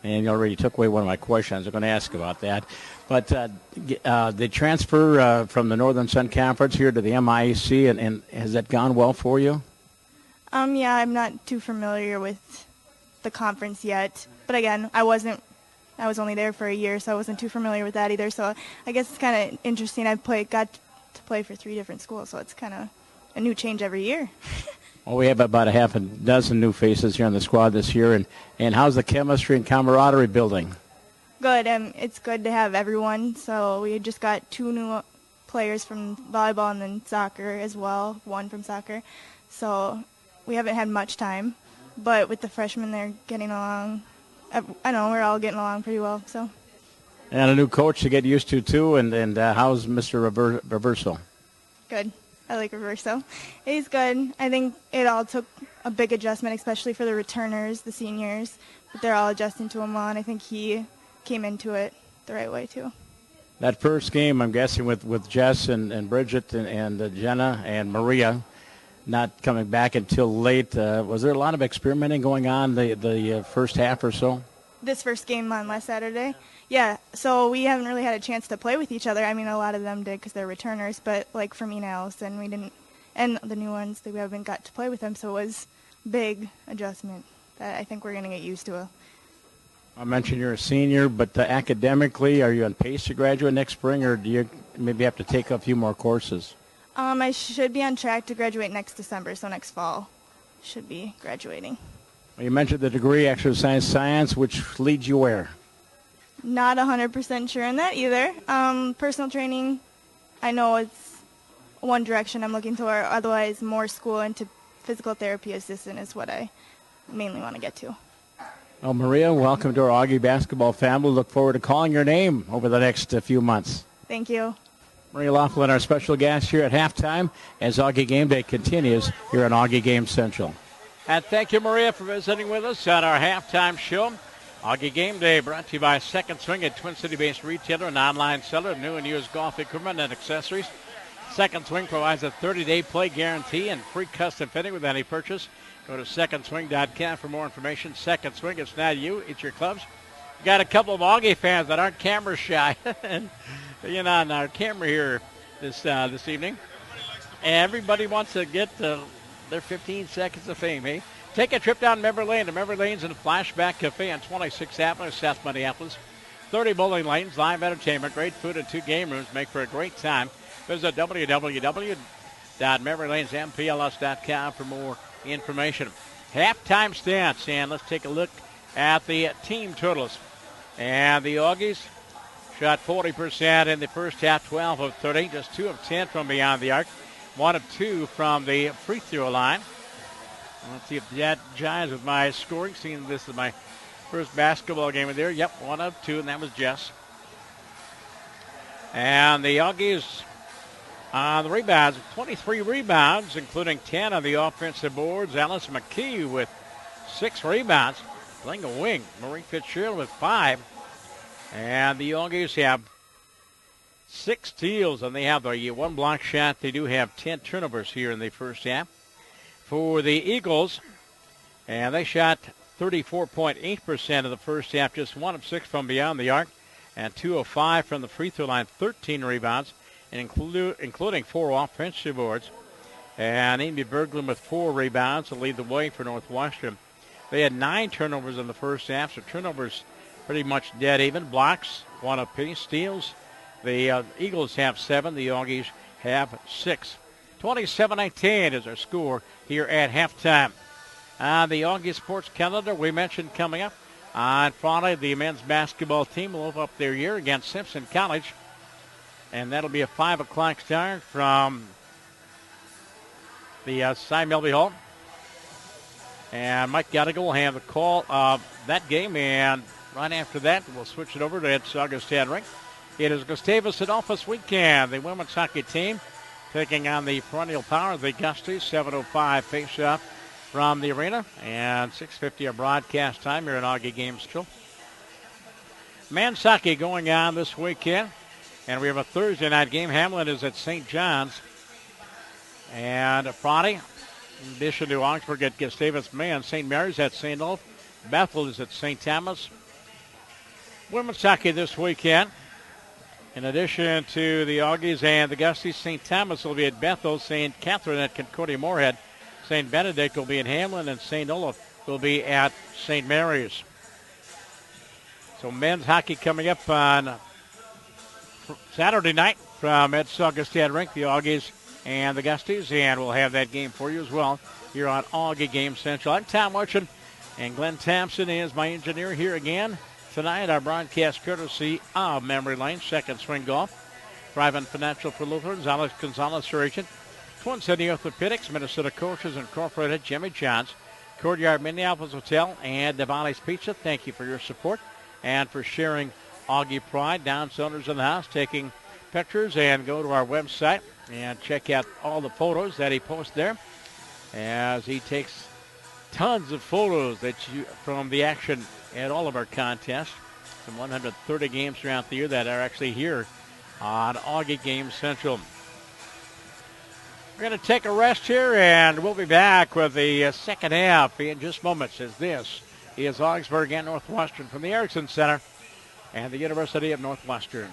And you already took away one of my questions. I'm going to ask about that. But the transfer from the Northern Sun Conference here to the MIAC, and has that gone well for you? Yeah, I'm not too familiar with the conference yet. But again, I was only there for a year, so I wasn't too familiar with that either. So I guess it's kind of interesting. Got to play for 3 different schools, so it's kind of a new change every year. Well, we have about a half a dozen new faces here on the squad this year, and how's the chemistry and camaraderie building? Good. It's good to have everyone. So we just got 2 new players from volleyball and then soccer as well, 1 from soccer. So we haven't had much time, but with the freshmen, they're getting along. I know we're all getting along pretty well. So. And a new coach to get used to too, and how's Mr. Reverso? Good. I like Reverso. He's good. I think it all took a big adjustment, especially for the returners, the seniors. But they're all adjusting to him well, and I think he came into it the right way, too. That first game, I'm guessing, with Jess and Bridget and Jenna and Maria not coming back until late, was there a lot of experimenting going on the first half or so? This first game on last Saturday? Yeah, so we haven't really had a chance to play with each other. I mean, a lot of them did because they're returners, but like for me and Allison, we didn't, and the new ones, we haven't got to play with them, so it was big adjustment that I think we're going to get used to. I mentioned you're a senior, but academically, are you on pace to graduate next spring, or do you maybe have to take a few more courses? I should be on track to graduate next December, so next fall should be graduating. Well, you mentioned the degree, exercise science, which leads you where? Not 100% sure on that either. Personal training, I know it's one direction I'm looking toward. Otherwise, more school into physical therapy assistant is what I mainly want to get to. Well, Maria, welcome to our Augie basketball family. Look forward to calling your name over the next few months. Thank you. Maria Laughlin, our special guest here at halftime as Augie Game Day continues here on Augie Game Central. And thank you, Maria, for visiting with us on our halftime show. Augie Game Day brought to you by Second Swing, a Twin City-based retailer and online seller of new and used golf equipment and accessories. Second Swing provides a 30-day play guarantee and free custom fitting with any purchase. Go to secondswing.com for more information. Second Swing, it's not you, it's your clubs. Got a couple of Augie fans that aren't camera shy. Being on our camera here this evening. Everybody wants to get their 15 seconds of fame, eh? Take a trip down Memory Lane to Memory Lanes and Flashback Cafe on 26th Avenue, South Minneapolis. 30 bowling lanes, live entertainment, great food, and 2 game rooms make for a great time. Visit www.memorylanesmpls.com for more information. Halftime stats, and let's take a look at the team totals. And the Auggies shot 40% in the first half, 12 of 30, just 2 of 10 from beyond the arc, 1 of 2 from the free throw line. Let's see if that jives with my scoring. Seeing this is my first basketball game in there. Yep, 1 of 2, and that was Jess. And the Auggies on the rebounds, 23 rebounds, including 10 on the offensive boards. Alice McKee with 6 rebounds. Playing a wing. Marie Fitzgerald with 5. And the Auggies have 6 steals, and they have the 1 block shot. They do have 10 turnovers here in the first half. For the Eagles, and they shot 34.8% of the first half, just 1 of 6 from beyond the arc, and 2 of 5 from the free throw line, 13 rebounds, and including 4 offensive boards. And Amy Berglund with 4 rebounds to lead the way for Northwestern. They had 9 turnovers in the first half, so turnovers pretty much dead even. Blocks, 1 apiece. Steals, the Eagles have 7. The Auggies have 6. 27-19 is our score here at halftime. The Auggie Sports calendar we mentioned coming up on Friday, the men's basketball team will open up their year against Simpson College. And that'll be a 5 o'clock start from the Cy Melby Hall. And Mike Gallagher will have the call of that game. And right after that, we'll switch it over to Ed Augustad Rink. It is Gustavus Adolphus weekend. The women's hockey team taking on the perennial power of the Gusties. 7:05 face-off from the arena. And 6:50 our broadcast time here in Augie Game Central. Men's hockey going on this weekend. And we have a Thursday night game. Hamlin is at St. John's. And Friday, in addition to Augsburg at Gustavus May, St. Mary's at St. Olaf. Bethel is at St. Thomas. Women's hockey this weekend. In addition to the Augies and the Gusties, St. Thomas will be at Bethel, St. Catherine at Concordia Moorhead, St. Benedict will be in Hamlin, and St. Olaf will be at St. Mary's. So men's hockey coming up on Saturday night from Ed Augustad Rink, the Augies and the Gusties, and we'll have that game for you as well here on Augie Game Central. I'm Tom Marchand, and Glenn Thompson is my engineer here again. Tonight, our broadcast courtesy of Memory Lane, Second Swing Golf, Private Financial for Lutherans, Alex Gonzalez for agent, Twin City Orthopedics, Minnesota Coaches Incorporated, Jimmy John's, Courtyard Minneapolis Hotel, and Devani's Pizza. Thank you for your support and for sharing Augie Pride. Don's owners in the house taking pictures, and go to our website and check out all the photos that he posts there as he takes tons of photos from the action at all of our contests. Some 130 games throughout the year that are actually here on Augie Game Central. We're going to take a rest here, and we'll be back with the second half in just moments, as this is Augsburg and Northwestern from the Erickson Center and the University of Northwestern.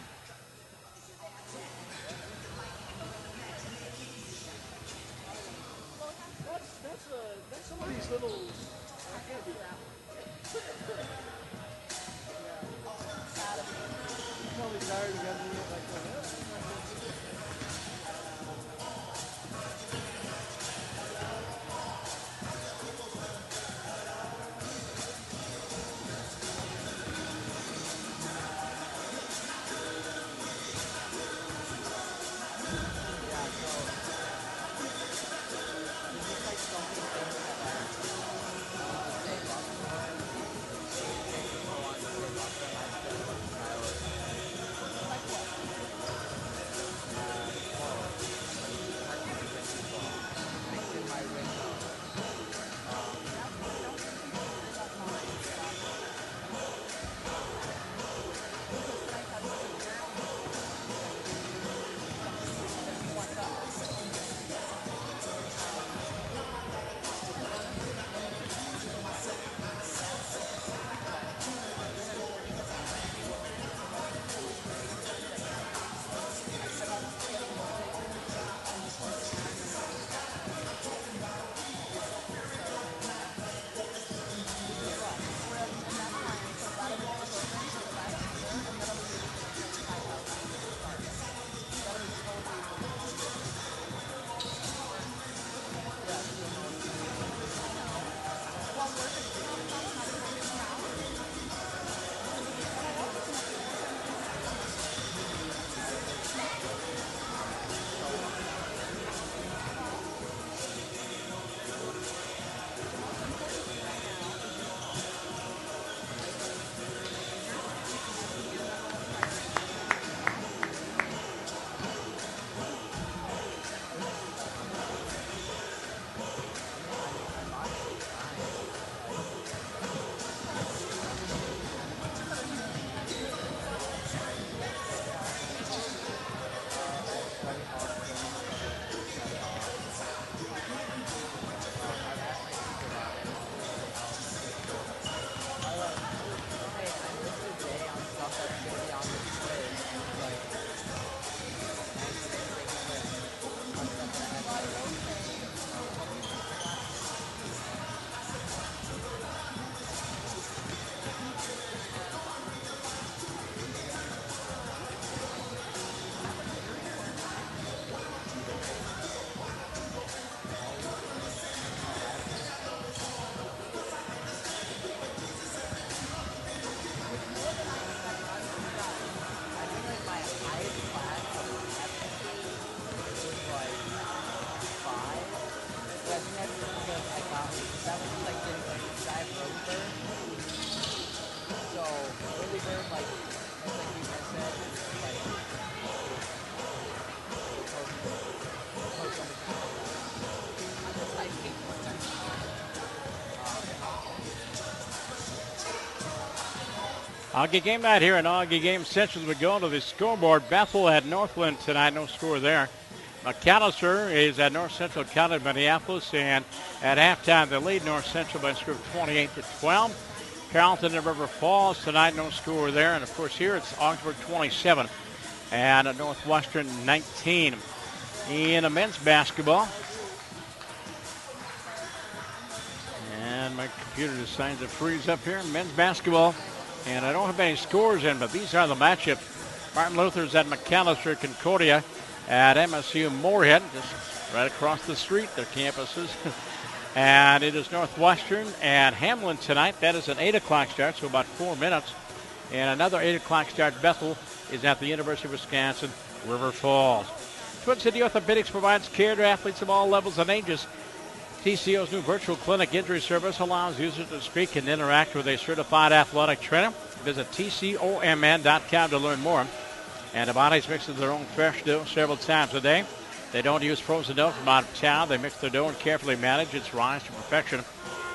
Augie game night here in Augie Game Central. We go to the scoreboard. Bethel at Northland tonight. No score there. McAllister is at North Central County, Minneapolis, and at halftime they lead North Central by a score of 28-12. Carrollton and River Falls tonight. No score there. And, of course, here it's Augsburg 27 and Northwestern 19. In men's basketball. And my computer decides to freeze up here. Men's basketball. And I don't have any scores in, but these are the matchups. Martin Luther's at McAllister, Concordia at MSU Moorhead, just right across the street, their campuses. And it is Northwestern and Hamlin tonight. That is an 8 o'clock start, so about 4 minutes. And another 8 o'clock start, Bethel, is at the University of Wisconsin, River Falls. Twin City Orthopedics provides care to athletes of all levels and ages. TCO's new virtual clinic injury service allows users to speak and interact with a certified athletic trainer. Visit TCOMN.com to learn more. Antibodies mixes their own fresh dough several times a day. They don't use frozen dough from out of town. They mix their dough and carefully manage its rise to perfection.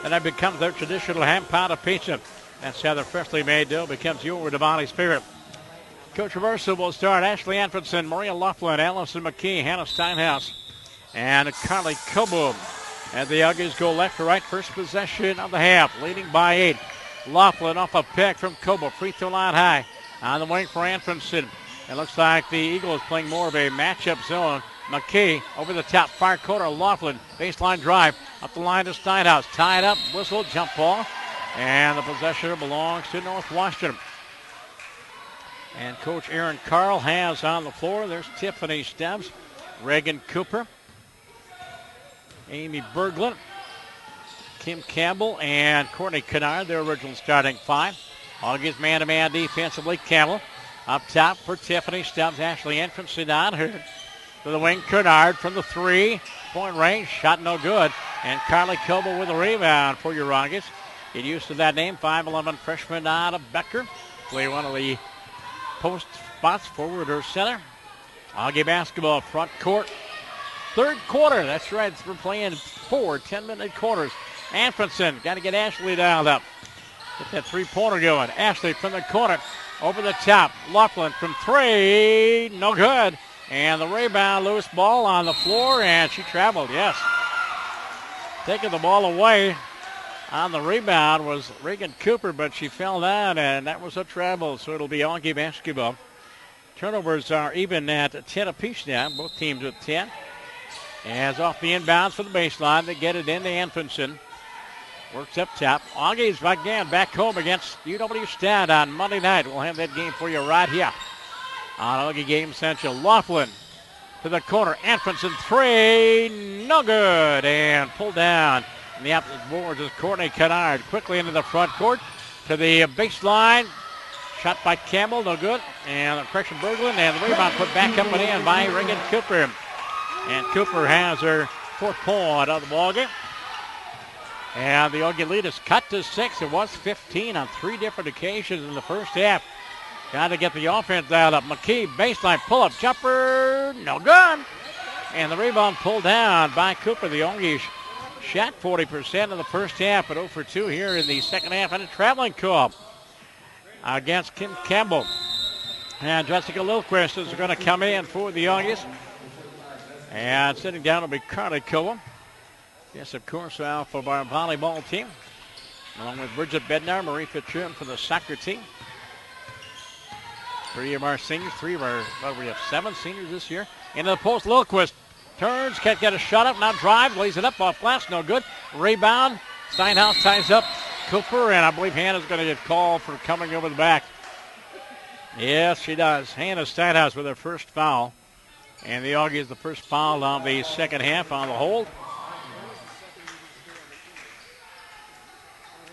And it becomes their traditional hand pounded pizza. That's how their freshly made dough becomes your Devoni's favorite. Coach Reversal will start Ashley Anfredson, Maria Laughlin, Allison McKee, Hannah Steinhaus, and Carly Cobo. And the Auggies go left to right, first possession of the half, leading by 8. Laughlin off a pick from Cobo, free throw line high. On the wing for Anfredson. It looks like the Eagles playing more of a matchup zone. McKee over the top, far corner, Laughlin, baseline drive, up the line to Steinhaus. Tied up, whistle, jump ball. And the possession belongs to Northwestern. And Coach Aaron Carl has on the floor. There's Tiffany Stubbs, Reagan Cooper, Amy Berglund, Kim Campbell, and Courtney Kennard, their original starting 5. Auggies man-to-man defensively. Campbell up top for Tiffany Stubbs. Ashley Anfredson on her. To the wing, Kennard from the 3-point range. Shot no good. And Carly Coble with a rebound for your Auggies. Get used to that name. 5'11 freshman out of Becker. Play one of the post spots, forward or center. Augie basketball front court. Third quarter, that's right. We're playing 4 10-minute quarters. Anfredson got to get Ashley dialed up. Get that three-pointer going. Ashley from the corner, over the top. Laughlin from 3, no good. And the rebound, loose ball on the floor, and she traveled, yes. Taking the ball away on the rebound was Reagan Cooper, but she fell down, and that was a travel, so it'll be Augie basketball. Turnovers are even at 10 apiece now, both teams with 10. As off the inbounds for the baseline, they get it into Anfredson. Works up top. Auggies again back home against UW Stad on Monday night. We'll have that game for you right here on Augie Game Central. Laughlin to the corner. Anfredson 3, no good. And pulled down in the opposite boards is Courtney Kennard. Quickly into the front court to the baseline. Shot by Campbell, no good. And the pressure Berglund, and the rebound put back up and in by Reagan Cooper. And Cooper has her 4th point of the ballgame. And the Augie lead is cut to 6. It was 15 on 3 different occasions in the first half. Got to get the offense dialed up. McKee, baseline pull-up jumper, no good. And the rebound pulled down by Cooper. The Augies shot 40% in the first half, but 0 for 2 here in the second half. And a traveling call against Kim Campbell. And Jessica Lilquist is going to come in for the Augies. And sitting down will be Carly Cohen. Yes, of course, for our volleyball team. Along with Bridget Bednar, Marie Fitzgerald for the soccer team. 3 of our seniors, 3 of our, we have 7 seniors this year. Into the post, Lilquist turns, can't get a shot up, now drive, lays it up off glass, no good. Rebound, Steinhaus ties up Cooper, and I believe Hannah's going to get called for coming over the back. Yes, she does. Hannah Steinhaus with her first foul. And the Augies the first foul of the second half on the hold.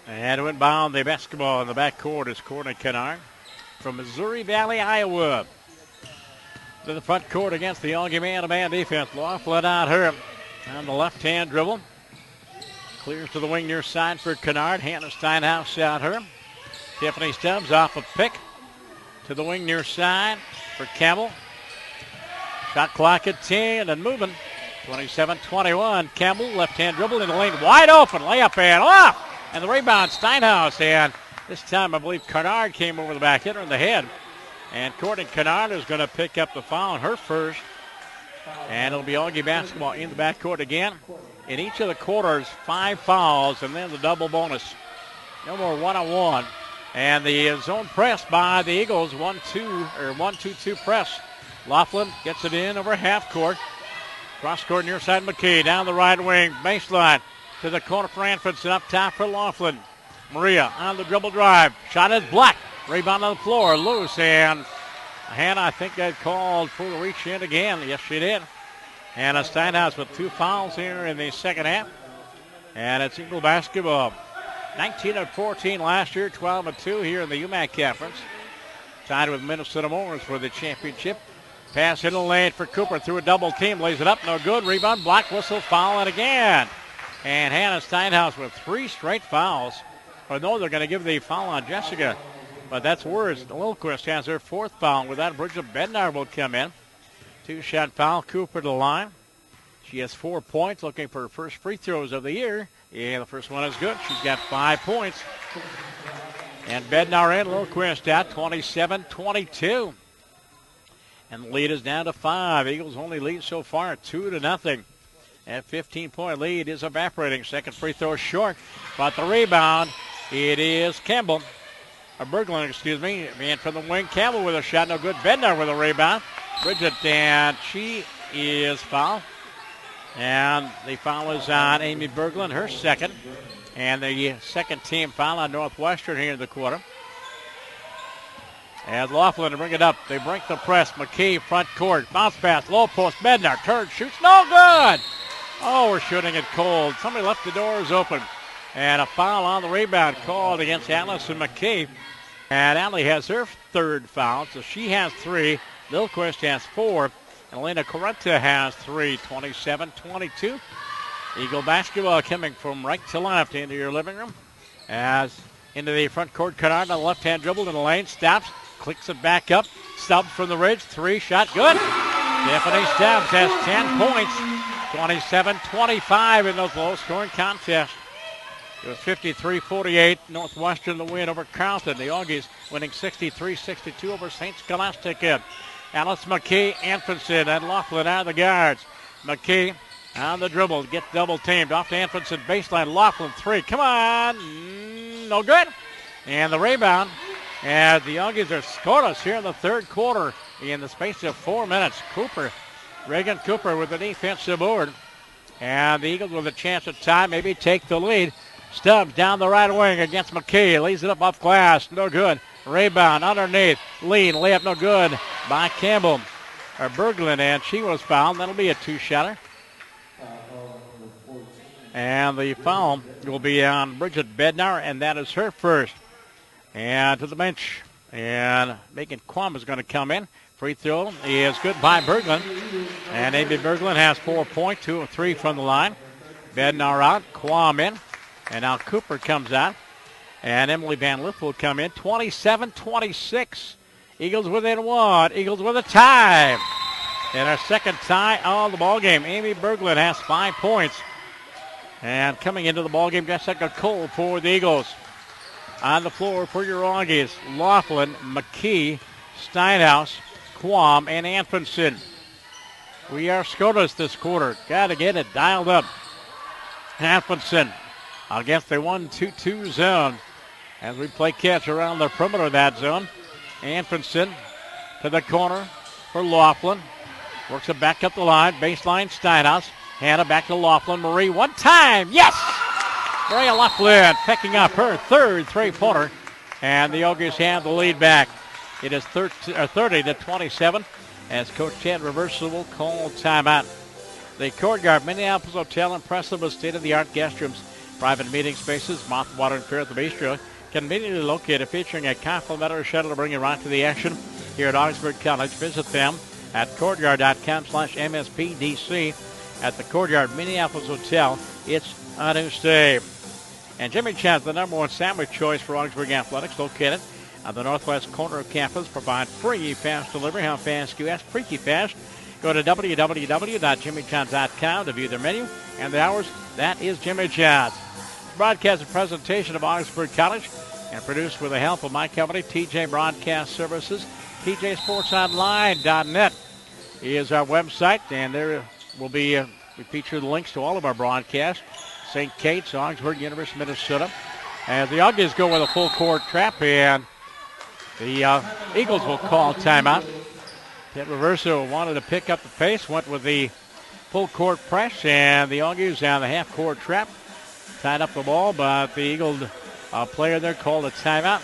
And to inbound the basketball in the backcourt is Courtney Kennard from Missouri Valley, Iowa. To the front court against the Augie man-to-man defense. Laughlin out her on the left-hand dribble. Clears to the wing near side for Kennard. Hannah Steinhaus out her. Tiffany Stubbs off a pick to the wing near side for Campbell. Shot clock at 10 and moving. 27-21. Campbell, left-hand dribble in the lane. Wide open. Layup and off. And the rebound, Steinhaus. And This time, I believe Kennard came over the back, hit her in the head. And Courtney Kennard is going to pick up the foul on her first. And it'll be Augie basketball in the backcourt again. In each of the quarters, 5 fouls, and then the double bonus. No more one-on-one. And the zone press by the Eagles, 1-2-2 press. Laughlin gets it in over half court. Cross court near side McKay, down the right wing, baseline to the corner for Anfinson, up top for Laughlin. Maria on the dribble drive, shot is blocked. Rebound on the floor, loose, and Hannah, I think, got called for the reach in again. Yes, she did. Hannah Steinhaus with 2 fouls here in the second half. And it's Eagle basketball. 19-14 last year, 12-2 here in the UMAC Conference. Tied with Minnesota Moors for the championship. Pass in the lane for Cooper through a double team. Lays it up, no good. Rebound, block, whistle, foul, and again. And Hannah Steinhaus with 3 straight fouls. Or no, they're going to give the foul on Jessica. But that's worse. Lilquist has her 4th foul. With that, Bridget Bednar will come in. 2-shot foul, Cooper to the line. She has 4 points, looking for her first free throws of the year. Yeah, the first one is good. She's got 5 points. And Bednar in, Lilquist out, 27-22. And the lead is down to 5. Eagles only lead so far 2-0. That 15-point lead is evaporating. Second free throw short. But the rebound, it is Campbell. Berglund, excuse me. And from the wing, Campbell with a shot. No good. Bednar with a rebound. Bridget, and she is fouled. And the foul is on Amy Berglund, her second. And the second team foul on Northwestern here in the quarter. As Laughlin to bring it up. They break the press. McKee, front court. Bounce pass, low post. Bednar, turn, shoots. No good. Oh, we're shooting it cold. Somebody left the doors open. And a foul on the rebound called against Allison McKee. And Allie has her 3rd foul, so she has 3. Lilquist has 4. And Elena Correnta has 3. 27-22. Eagle basketball coming from right to left into your living room. As into the front court, Kennard on the left-hand dribble in the lane. Stops, clicks it back up. Stubbs from the ridge. 3 shot, good. Stephanie Stubbs has 10 points. 27-25 in those low-scoring contests. It was 53-48. Northwestern the win over Carleton. The Auggies winning 63-62 over St. Scholastica. Alice McKee, Anfinson, and Laughlin are the guards. McKee on the dribble, gets double teamed. Off to Anfinson, baseline. Laughlin 3. Come on. No good. And the rebound. And the Auggies are scoreless here in the 3rd quarter in the space of 4 minutes. Reagan Cooper with the defensive board. And the Eagles with a chance to tie, maybe take the lead. Stubbs down the right wing against McKee. Leaves it up off glass. No good. Rebound underneath. Lean. Layup no good by Campbell. Or Berglund, and she was fouled. That'll be a 2-shotter. And the foul will be on Bridget Bednar, and that is her first. And to the bench. And Megan Quam is going to come in. Free throw is good by Berglund. And Amy Berglund has 4 points, 2 of 3 from the line. Bednar out. Quam in. And now Cooper comes out. And Emily Van Liff will come in. 27-26. Eagles within 1. Eagles with a tie. And our second tie of the ballgame. Amy Berglund has 5 points. And coming into the ballgame, Jessica Cole for the Eagles. On the floor for your Auggies, Laughlin, McKee, Steinhaus, Quam, and Anfinson. We are scoreless this quarter. Got to get it dialed up. Anfinson against the 1-2-2 zone as we play catch around the perimeter of that zone. Anfinson to the corner for Laughlin. Works it back up the line. Baseline, Steinhaus. Hannah back to Laughlin. Marie, one time. Yes! Maria Laughlin picking up her 3rd three-pointer. And the Auggies have the lead back. It is 30-27 as Coach Chad Reversal will call timeout. The Courtyard Minneapolis Hotel, impressive with state-of-the-art guest rooms, private meeting spaces, moth, water, and fare at the bistro. Conveniently located, featuring a complimentary shuttle to bring you right to the action here at Augsburg College. Visit them at courtyard.com/MSPDC. At the Courtyard Minneapolis Hotel, it's a new stay. And Jimmy Chan's the #1 sandwich choice for Augsburg Athletics, located on the northwest corner of campus. Provide free fast delivery. How fast you ask? Freaky fast. Go to www.jimmyjohns.com to view their menu and the hours. That is Jimmy John's. Broadcast and presentation of Augsburg College and produced with the help of my company, TJ Broadcast Services. TJSportsOnline.net is our website, and there will be, we feature the links to all of our broadcasts. St. Kate's, Augsburg, University of Minnesota. As the Auggies go with a full court trap, and the Eagles will call timeout. Ted Reverso wanted to pick up the pace, went with the full court press, and the Auggies on the half court trap tied up the ball, but the Eagle player there called a timeout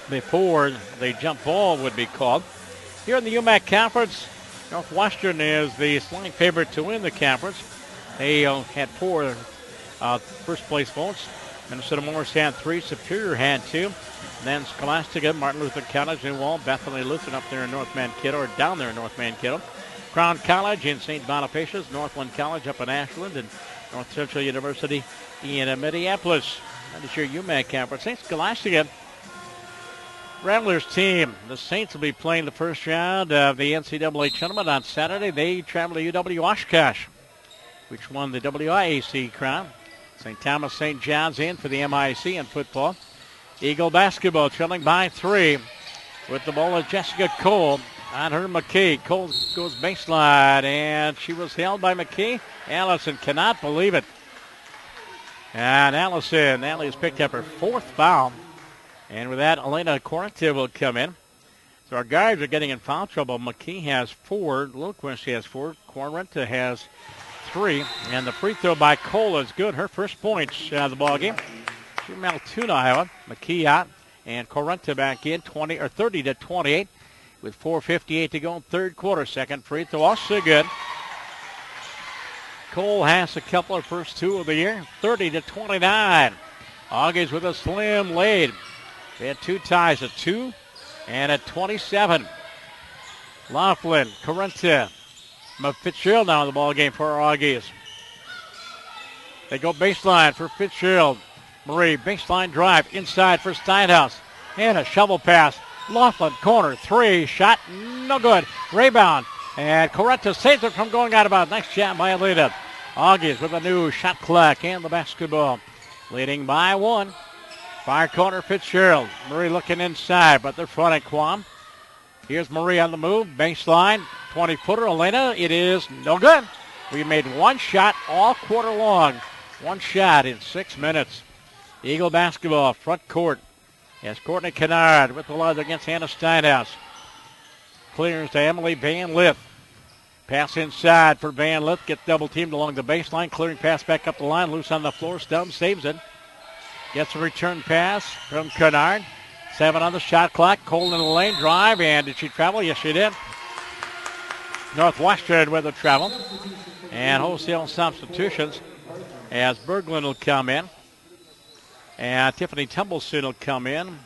before the jump ball would be called. Here in the UMAC Conference, Northwestern is the slight favorite to win the conference. They had 4 first place votes. Minnesota Morris had 3, Superior had 2. Then Scholastica, Martin Luther College, New Ulm, Bethany Lutheran up there in North Mankato, or down there in North Mankato. Crown College in St. Bonifacius, Northland College up in Ashland, and North Central University in Minneapolis. That is your UMAC Conference. St. Scholastica Ramblers team. The Saints will be playing the first round of the NCAA tournament on Saturday. They travel to UW Oshkosh, which won the WIAC crown. St. Thomas St. John's in for the MIC in football. Eagle basketball trailing by 3. With the ball is Jessica Cole on her McKee. Cole goes baseline, and she was held by McKee. Allison cannot believe it. And Natalie has picked up her 4th foul. And with that, Elena Corrente will come in. So our guards are getting in foul trouble. McKee has 4. Lilquist has 4. Corrente has 3. And the free throw by Cole is good. Her first points of the ball game. From Altoona, Iowa. McKee out. And Corrente back in 30-28 with 4:58 to go in third quarter. Second free throw also good. Cole has a couple of first 2 of the year. 30-29. Auggies with a slim lead. They had 2 ties at 2 and at 27. Laughlin, Corrente, Fitzgerald now in the ball game for our Auggies. They go baseline for Fitzgerald. Marie, baseline drive inside for Steinhaus. And a shovel pass. Laughlin, corner, 3, shot, no good. Rebound, and Corrente saves it from going out of bounds. Nice job by Alita. Auggies with a new shot clock and the basketball. Leading by 1. Far corner, Fitzgerald. Marie looking inside, but they're fronting Quam. Here's Marie on the move. Baseline, 20-footer. Elena, it is no good. We made 1 shot all quarter long. 1 shot in 6 minutes. Eagle basketball, front court. As Courtney Kennard with the love against Hannah Steinhaus. Clears to Emily Van Lith. Pass inside for Van Lith. Gets double teamed along the baseline. Clearing pass back up the line. Loose on the floor. Stubbs saves it. Gets a return pass from Kennard. 7 on the shot clock. Cole in the lane. Drive. And did she travel? Yes, she did. Northwestern with the travel. And wholesale substitutions as Berglund will come in. And Tiffany Tumbleson will come in.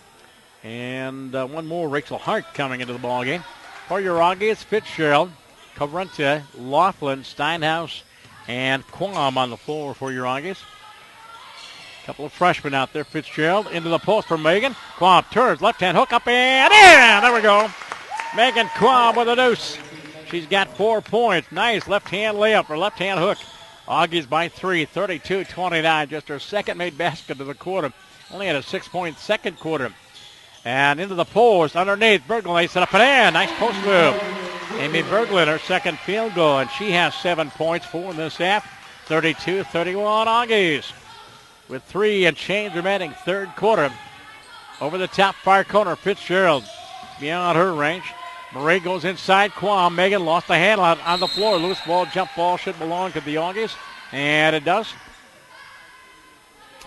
And one more, Rachel Hart, coming into the ballgame. For your Auggies, Fitzgerald, Corrente, Laughlin, Steinhaus, and Quam on the floor for your Auggies. Couple of freshmen out there. Fitzgerald into the post for Megan. Quam turns, left-hand hook up and in. There we go. Megan Quam with a deuce. She's got 4 points. Nice left-hand layup or left-hand hook. Auggies by 3, 32-29. Just her second made basket of the quarter. Only had a 6-point second quarter. And into the post underneath. Berglund, they set up and in. Nice post move. Amy Berglund, her second field goal, and she has 7 points, 4 in this half. 32-31 Auggies. With 3 and change remaining third quarter. Over the top far corner, Fitzgerald. Beyond her range. Marie goes inside. Quam. Megan lost the handle on the floor. Loose ball, jump ball should belong to the Auggies. And it does.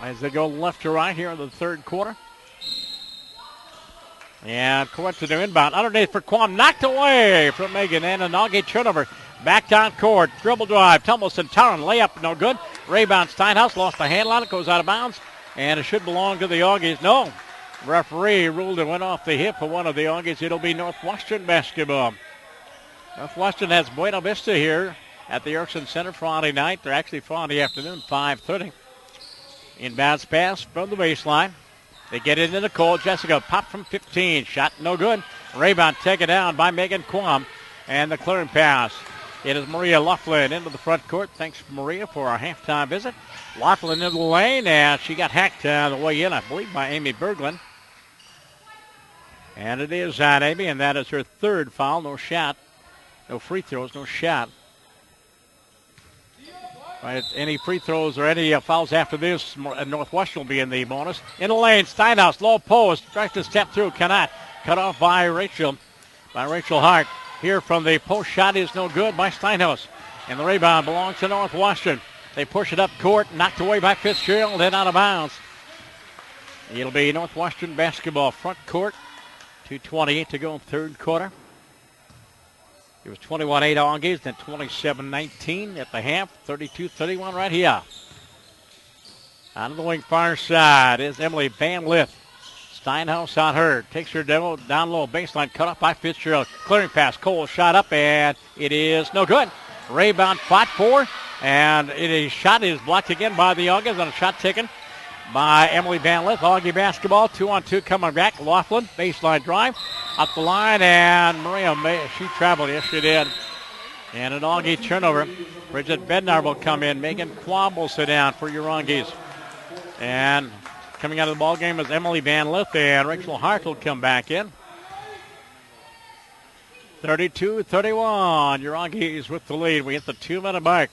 As they go left to right here in the third quarter. And Corrente to inbound. Underneath for Quam. Knocked away from Megan. And an Augie turnover. Back down court. Dribble drive. Tumbleson. Tarrant. Layup. No good. Rebound. Steinhaus lost the handle on it. Goes out of bounds. And it should belong to the Auggies. No. Referee ruled it went off the hip for one of the Auggies. It'll be Northwestern basketball. Northwestern has Buena Vista here at the Erickson Center Friday night. They're actually Friday afternoon, 5:30. Inbounds pass from the baseline. They get it into Cole. Jessica pop from 15. Shot no good. Rebound taken down by Megan Quam. And the clearing pass It is Maria Laughlin into the front court. Thanks, Maria, for our halftime visit. Laughlin into the lane, and she got hacked on the way in, I believe, by Amy Berglund. And it is on Amy, and that is her third foul. No shot. No free throws, no shot. Right, any free throws or any fouls after this, Northwestern will be in the bonus. In the lane, Steinhaus, low post, tries to step through, cannot. Cut off by Rachel Hart. Here from the post shot is no good by Steinhaus. And the rebound belongs to Northwestern. They push it up court, knocked away by Fitzgerald, and out of bounds. It'll be Northwestern basketball front court. 2:28 to go in third quarter. It was 21-8 Auggies, then 27-19 at the half, 32-31 right here. Out of the wing far side is Emily Van Lith. Steinhaus on her, takes her down low, baseline, cut off by Fitzgerald. Clearing pass, Cole shot up, and it is no good. Rebound fought for, and a shot is blocked again by the Auggies, and a shot taken by Emily Van Lith. Augie basketball, 2-on-2 coming back. Laughlin, baseline drive, up the line, and Maria, she traveled, yes she did. And an Augie turnover. Bridget Bednar will come in. Megan Quab will sit down for your Augies. And coming out of the ball game is Emily Van Lith, and Rachel Hart will come back in. 32-31. Your Augies with the lead. We hit the 2-minute mark.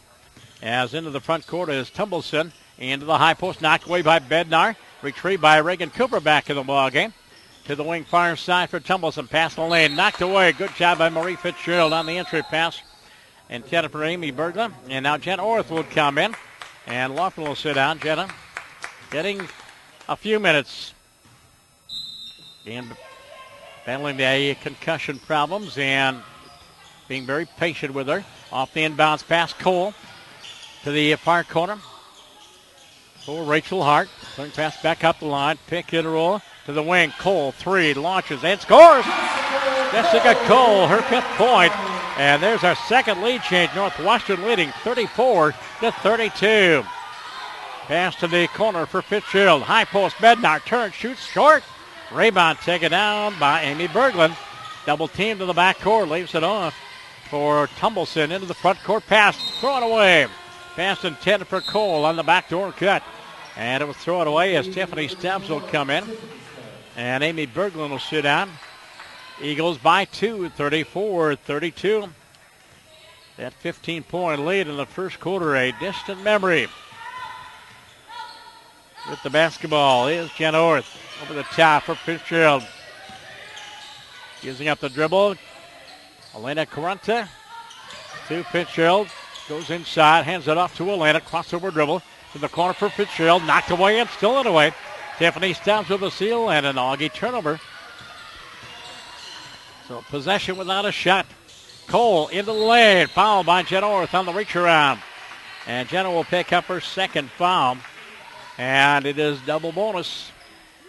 As into the front court is Tumbleson. Into the high post, knocked away by Bednar. Retrieved by Reagan Cooper back in the ball game. To the wing far side for Tumbleson. Pass the lane, knocked away. Good job by Marie Fitzgerald on the entry pass. Intended for Amy Berglund. And now Jenna Orth will come in. And Laughlin will sit down. Jenna getting a few minutes. And battling the concussion problems and being very patient with her. Off the inbounds pass, Cole to the far corner. For Rachel Hart. Turn pass back up the line. Pick and roll to the wing. Cole, three, launches and scores. Jessica Cole, her 5th point. And there's our second lead change. Northwestern leading 34-32. Pass to the corner for Fitzgerald. High post, Bednar turns, shoots short. Rebound taken down by Amy Berglund. Double team to the backcourt, leaves it off for Tumbleson into the front court pass. Throw it away. Pass intended for Cole on the backdoor cut. And it was thrown away as Tiffany Stubbs will come in. And Amy Berglund will sit down. Eagles by 2, 34-32. That 15-point lead in the first quarter, a distant memory. With the basketball is Jenna Orth. Over the top for Fitzgerald. Using up the dribble. Elena Caranta to Fitzgerald. Goes inside, hands it off to Elena. Crossover dribble to the corner for Fitzgerald. Knocked away and stolen away. Tiffany Stubbs with a seal and an Augie turnover. So possession without a shot. Cole into the lane. Foul by Jenna Orth on the reach around. And Jenna will pick up her second foul. And it is double bonus.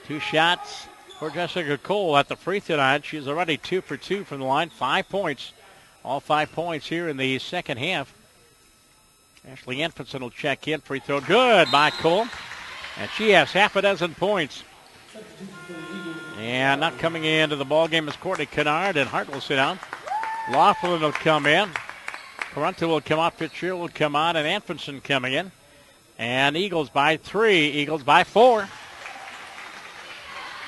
2 shots for Jessica Cole at the free throw line. She's already 2 for 2 from the line. 5 points. All 5 points here in the second half. Ashley Enfinson will check in. Free throw good by Cole. And she has half a dozen points. And not coming into the ball game is Courtney Kennard, and Hart will sit down. Laughlin will come in. Caranta will come out. Fitzgerald will come on, and Enfinson coming in. And Eagles by 3. Eagles by 4.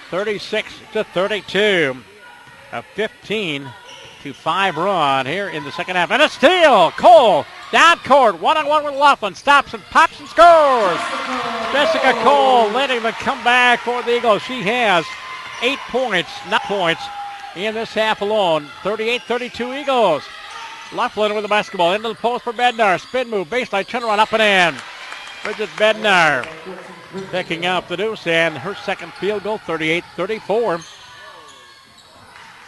36-32. A 15-5 run here in the second half. And a steal. Cole down court. One-on-one with Laughlin. Stops and pops and scores. Jessica Cole leading the comeback for the Eagles. She has 8 points, 9 points in this half alone. 38-32 Eagles. Laughlin with the basketball into the post for Bednar. Spin move, baseline, turnaround, up and in. Bridget Bednar picking up the deuce and her second field goal, 38-34.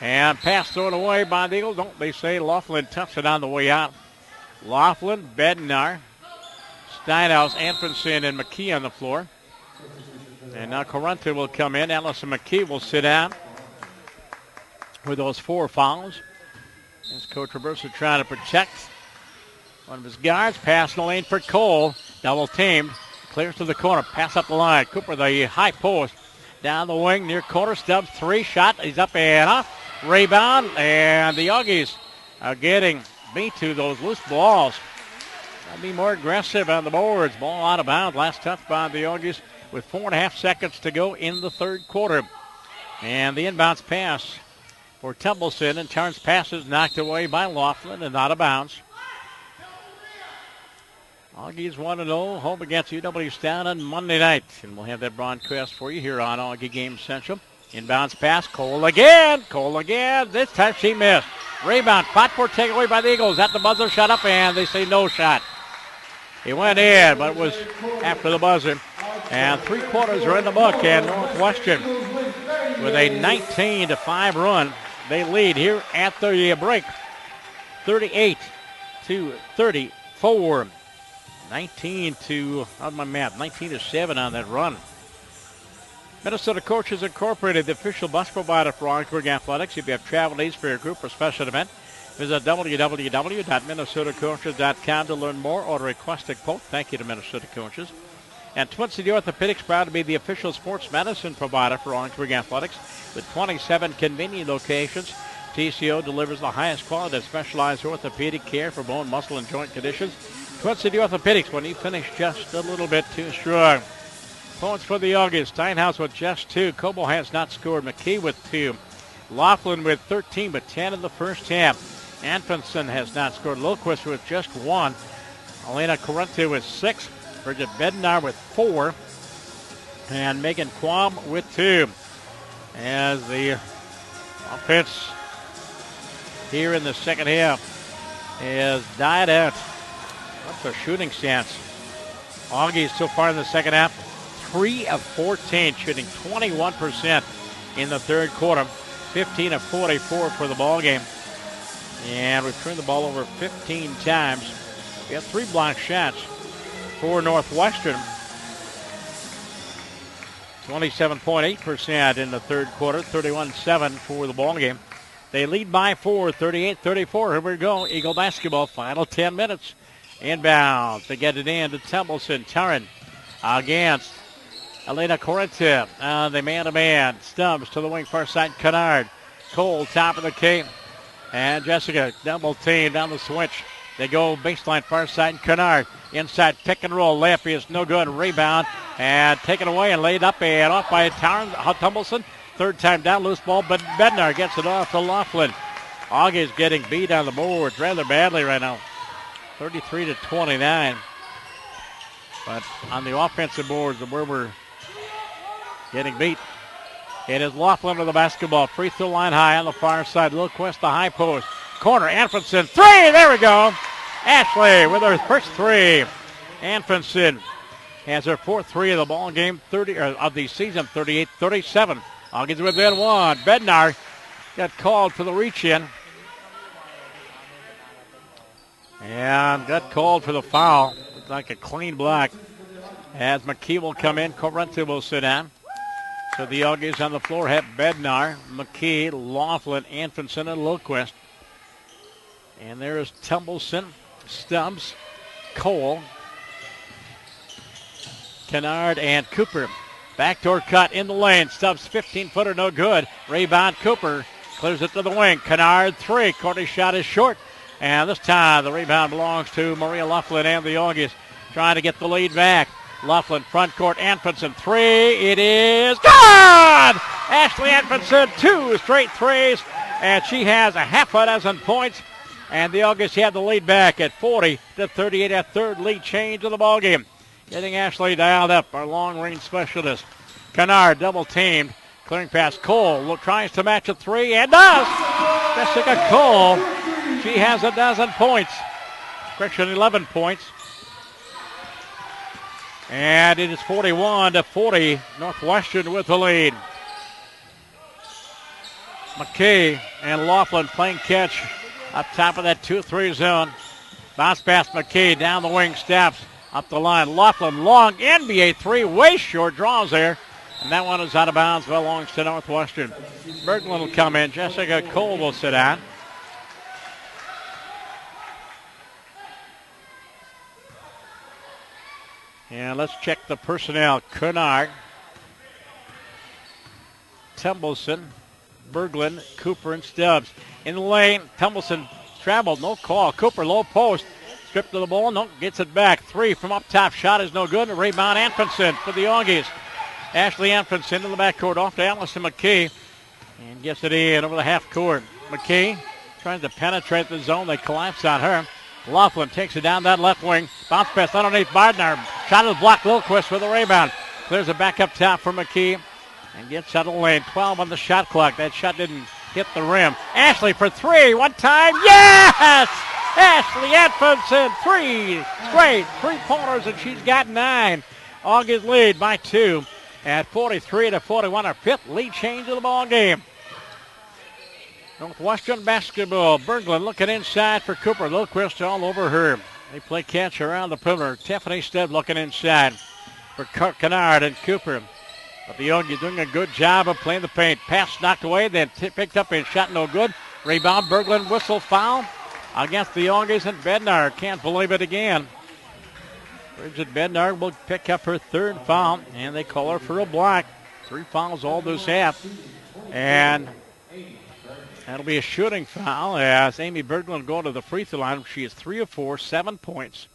And pass thrown away by the Eagles. Don't they say Laughlin touched it on the way out. Laughlin, Bednar, Steinhaus, Anfinson, and McKee on the floor. And now Caranta will come in. Allison McKee will sit down with those 4 fouls. As Coach Robertson trying to protect one of his guards. Pass in the lane for Cole. Double teamed. Clears to the corner. Pass up the line. Cooper, the high post. Down the wing near corner. Stubbs, 3 shot. He's up and off. Rebound. And the Auggies are getting be to those loose balls. Gotta be more aggressive on the boards. Ball out of bounds. Last touch by the Auggies with 4.5 seconds to go in the third quarter. And the inbounds pass for Templeson, and turns passes knocked away by Laughlin and out of bounds. Auggies 1-0, home against UW-Stan on Monday night. And we'll have that broadcast for you here on Augie Game Central. Inbounds pass, Cole again. This time she missed. Rebound, fought for takeaway by the Eagles. At the buzzer, shot up, and they say no shot. It went in, but it was after the buzzer. And 3 quarters are in the book, and Northwestern with a 19-5 run. They lead here at the break, 38-34. 19-7 on that run. Minnesota Coaches Incorporated, the official bus provider for Augsburg Athletics. If you have travel needs for your group or special event, visit www.minnesotacoaches.com to learn more or to request a quote. Thank you to Minnesota Coaches. And Twin City Orthopedics, proud to be the official sports medicine provider for Augsburg Athletics with 27 convenient locations. TCO delivers the highest quality of specialized orthopedic care for bone, muscle, and joint conditions. Twin City Orthopedics, when you finish just a little bit too strong. Points for the Auggies. Steinhaus with just 2. Coble has not scored. McKee with 2. Laughlin with 13, but 10 in the first half. Anfinson has not scored. Lilquist with just 1. Elena Corrente with 6. Bridget Bednar with 4. And Megan Quam with 2. As the offense here in the second half has died out. What's their shooting stance? Auggies so far in the second half, 3 of 14, shooting 21% in the third quarter, 15 of 44 for the ball game. And we've turned the ball over 15 times. We have 3 block shots for Northwestern. 27.8% in the third quarter, 31-7 for the ball game. They lead by 4, 38-34. Here we go, Eagle basketball, final 10 minutes. Inbound to get it in to Templeson. Taryn against Elena Corrente. The man-to-man. Stubbs to the wing, far side. Kennard. Cole, top of the key. And Jessica, double team down the switch. They go baseline, far side. Kennard inside, pick and roll. Layup is no good. Rebound and taken away and laid up and off by Taryn Templeson. Third time down, loose ball, but Bednar gets it off to Laughlin. Auggies getting beat on the boards rather badly right now. 33-29. But on the offensive boards where we're getting beat, it is Laughlin with the basketball. Free throw line high on the far side. Lilquist, the high post. Corner, Anfinson, 3, there we go. Ashley with her first 3. Anfinson has her 4th 3 of the ball game, of the season, 38-37. Auggies within 1. Bednar got called for the reach in. And got called for the foul. Looked like a clean block. As McKee will come in, Corrente will sit down. So the Auggies on the floor have Bednar, McKee, Laughlin, Anfinson, and Lilquist. And there's Templeson, Stubbs, Cole, Kennard, and Cooper. Backdoor cut in the lane. Stubbs 15-footer, no good. Rebound, Cooper clears it to the wing. Kennard 3. Courtney's shot is short. And this time the rebound belongs to Maria Laughlin and the Auggies trying to get the lead back. Laughlin front court, Anfinson 3. It is good! Ashley Anfinson 2 straight 3s, and she has a half a dozen points. And the Auggies have the lead back at 40-38, a third lead change of the ballgame. Getting Ashley dialed up, our long-range specialist. Kennard double-teamed, clearing past Cole. Tries to match a 3 and does! Jessica Cole. She has a dozen points. Correction, 11 points. And it is 41-40. Northwestern with the lead. McKay and Laughlin playing catch up top of that 2-3 zone. Bounce pass McKay down the wing, steps up the line. Laughlin long NBA 3, way short, draws there. And that one is out of bounds, belongs to Northwestern. Berglund will come in. Jessica Cole will sit down. And let's check the personnel. Kennard, Templeson, Berglund, Cooper, and Stubbs. In the lane, Templeson traveled. No call. Cooper, low post. Stripped to the ball. No, gets it back. 3 from up top. Shot is no good. Rebound, Anfinson for the Auggies. Ashley Anfinson in the backcourt off to Allison McKee. And gets it in over the half court. McKee trying to penetrate the zone. They collapse on her. Laughlin takes it down that left wing. Bounce pass underneath Bardner. Shot is blocked. Lilquist with the rebound. Clears it back up top for McKee. And gets out of the lane. 12 on the shot clock. That shot didn't hit the rim. Ashley for 3. One time. Yes! Ashley Anfinson. 3 straight 3-pointers, and she's got 9. Auggies lead by 2 at 43-41. Our 5th lead change of the ball game. Northwestern basketball. Berglund looking inside for Cooper. Lilquist all over her. They play catch around the perimeter. Tiffany Stead looking inside for Kennard and Cooper. But the Auggies doing a good job of playing the paint. Pass knocked away, then picked up and shot no good. Rebound, Berglund, whistle, foul against the Auggies, and Bednar can't believe it again. Bridget Bednar will pick up her 3rd foul, and they call her for a block. 3 fouls all this half. And that'll be a shooting foul as Amy Berglund go to the free throw line. She is 3 of 4, 7 points.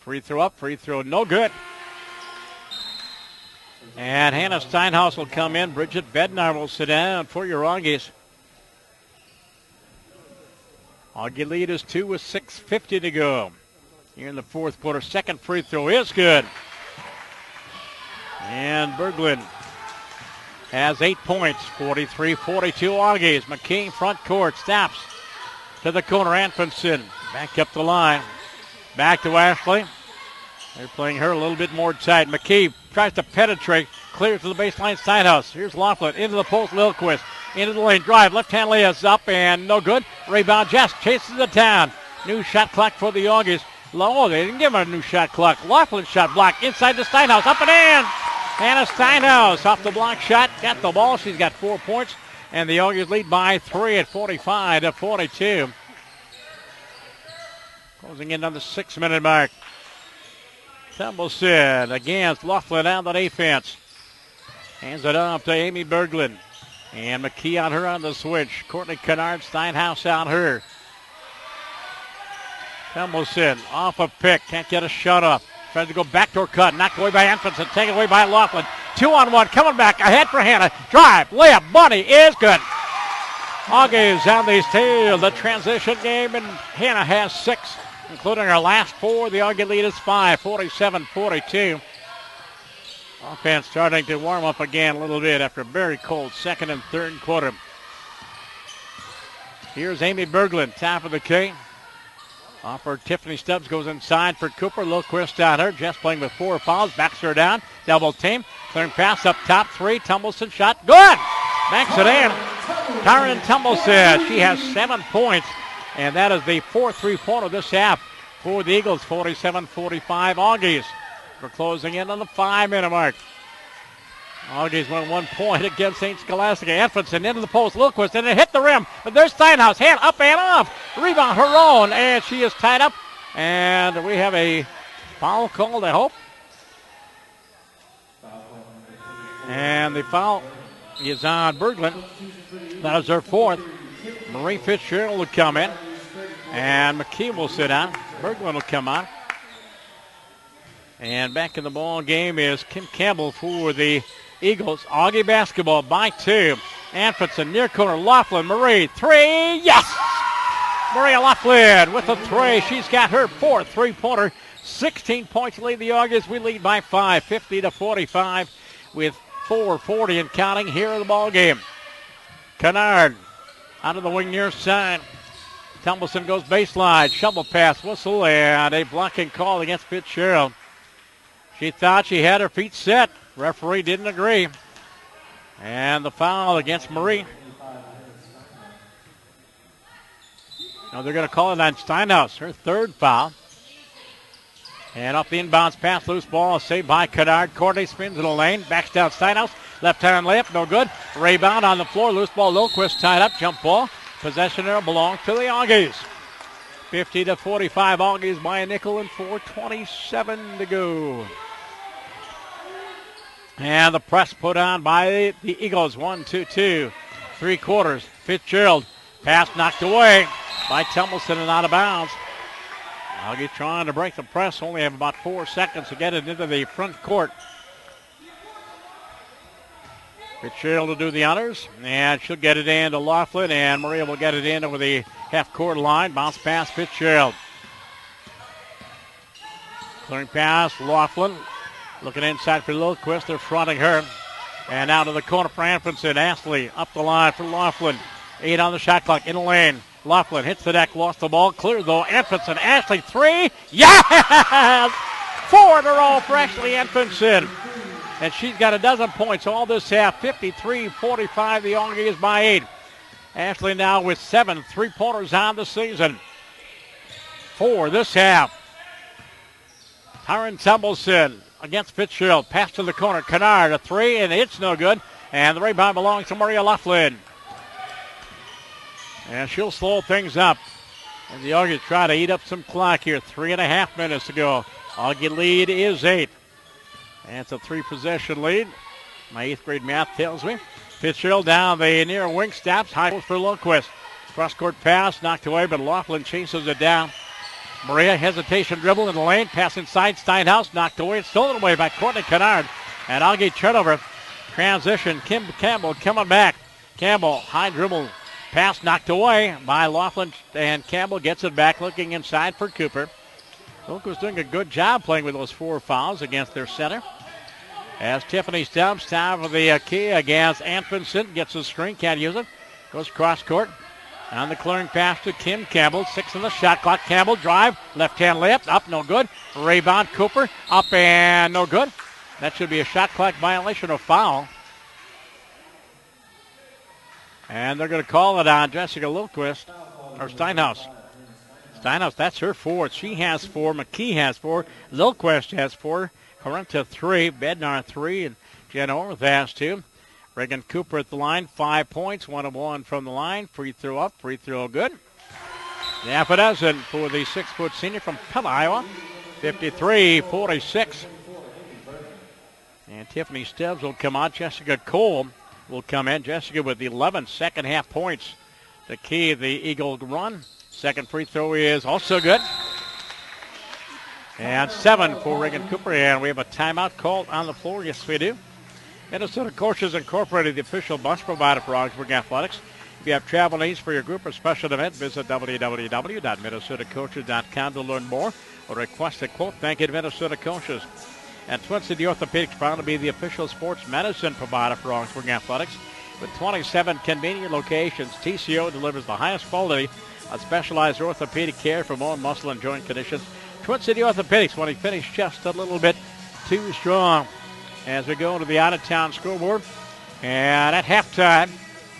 Free throw up, free throw no good. And Hannah Steinhaus will come in. Bridget Bednar will sit down for your Auggies. Auggie lead is 2 with 6:50 to go. Here in the 4th quarter. 2nd free throw is good. And Berglund has 8 points. 43-42 Auggies. McKee front court. Stops to the corner. Anfinson back up the line. Back to Ashley. They're playing her a little bit more tight. McKee tries to penetrate. Clears to the baseline. Steinhaus. Here's Laughlin. Into the post. Lilquist. Into the lane. Drive. Left-hand layup up and no good. Rebound. Jess chases it down. New shot clock for the Auggies. Low. They didn't give him a new shot clock. Laughlin shot blocked. Inside to Steinhaus. Up and in. Hannah Steinhaus off the block shot. Got the ball. She's got 4 points. And the Auggies lead by 3 at 45-42. Closing in on the 6-minute mark. Tumbleson against Laughlin on the defense. Hands it off to Amy Berglund. And McKee on her on the switch. Courtney Kennard, Steinhaus on her. Tumbleson off a pick. Can't get a shot up. Tries to go backdoor cut. Knocked away by Anfinson. Taken away by Laughlin. 2-on-1. Coming back. Ahead for Hannah. Drive. Layup. Bunny is good. Auggies on the transition game. And Hannah has 6. Including our last 4. The Auggie lead is 5. 47-42. Offense starting to warm up again a little bit after a very cold 2nd and 3rd quarter. Here's Amy Berglund, top of the key. Off her Tiffany Stubbs goes inside for Cooper. Lilquist on her. Jess playing with 4 fouls. Backs her down. Double team. Clearing pass up top. 3. Tumbleson shot. Good! Backs it in. Taryn Tumbleson. She has 7 points. And that is the 4th 3-pointer this half for the Eagles. 47-45 Auggies. We're closing in on the 5-minute mark. Auggies won 1 point against St. Scholastica. Anfinson into the post. Lilquist, and it hit the rim. But there's Steinhaus. Hand up and off. Rebound her own, and she is tied up. And we have a foul called, I hope. And the foul is on Berglund. That is her 4th. Marie Fitzgerald will come in. And McKee will sit down. Berglund will come on. And back in the ball game is Kim Campbell for the Eagles. Augie basketball by 2. Anfinson near corner. Laughlin. Marie. 3. Yes! Maria Laughlin with a 3. She's got her 4th 3-pointer. 16 points lead the Auggies. We lead by 5. 50-45 with 4:40 and counting here in the ball game. Kennard out of the wing near side. Tumbleson goes baseline. Shovel pass. Whistle and a blocking call against Fitzgerald. She thought she had her feet set. Referee didn't agree. And the foul against Marie. Now they're going to call it on Steinhaus, her 3rd foul. And off the inbounds pass, loose ball, saved by Kennard. Courtney spins in the lane, backs down Steinhaus. Left-hand layup, no good. Rebound on the floor, loose ball, Lilquist tied up, jump ball. Possession there belongs to the Auggies. 50-45 Auggies by a nickel and 4:27 to go. And the press put on by the Eagles. 1-2-2. 3 quarters. Fitzgerald. Pass knocked away. by Templeton and out of bounds. Auggie trying to break the press. Only have about 4 seconds to get it into the front court. Fitzgerald to do the honors, and she'll get it in to Laughlin, and Maria will get it in over the half-court line. Bounce pass, Fitzgerald. Clearing pass, Laughlin. Looking inside for Lilquist. They're fronting her. And out to the corner for Anfinson. Astley up the line for Laughlin. 8 on the shot clock, in the lane. Laughlin hits the deck, lost the ball. Clear though, Anfinson. Astley, 3. Yes! 4 in a row for Ashley Anfinson. And she's got a dozen points all this half. 53-45, the Augies by 8. Ashley now with 7 3-pointers on the season. 4 this half. Tyron Templeton against Fitzgerald. Pass to the corner. Kennard, a 3, and it's no good. And the rebound belongs to Maria Laughlin. And she'll slow things up. And the Augies try to eat up some clock here. 3.5 minutes to go. Augie lead is 8. And it's a 3-possession lead. My 8th grade math tells me. Fitzgerald down the near wing stops. High post for Lundquist. Cross-court pass knocked away, but Laughlin chases it down. Maria, hesitation dribble in the lane. Pass inside. Steinhaus knocked away. Stolen away by Courtney Kennard. And Augie turnover. Transition. Kim Campbell coming back. Campbell, high dribble. Pass knocked away by Laughlin. And Campbell gets it back looking inside for Cooper. Lundquist doing a good job playing with those 4 fouls against their center. As Tiffany Stubbs, time for the key against Anfinson. Gets the screen, can't use it. Goes cross court. On the clearing pass to Kim Campbell. 6 on the shot clock. Campbell drive. Left-hand layup. Up, no good. Rebound, Cooper. Up and no good. That should be a shot clock violation or foul. And they're going to call it on Jessica Lilquist. Or Steinhaus. Steinhaus, that's her 4th. She has 4. McKee has 4. Lilquist has 4. Corenta 3. Bednar 3. And Jen Orth has 2. Reagan Cooper at the line. 5 points. 1 of 1 from the line. Free throw up. Free throw good. Half a dozen for the 6-foot senior from Pella, Iowa. 53-46. And Tiffany Stubbs will come on. Jessica Cole will come in. Jessica with 11 second-half points. The key of the Eagle run. Second free throw is also good. And 7 for Reagan Cooper. And we have a timeout called on the floor. Yes, we do. Minnesota Coaches Incorporated, the official bus provider for Augsburg Athletics. If you have travel needs for your group or special event, visit www.minnesotacoaches.com to learn more or request a quote. Thank you to Minnesota Coaches. And Twin City Orthopedics, proud to be the official sports medicine provider for Augsburg Athletics. With 27 convenient locations, TCO delivers the highest quality of specialized orthopedic care for bone, muscle, and joint conditions. Twin City Orthopedics, when he finished just a little bit too strong. As we go to the out-of-town scoreboard. And at halftime,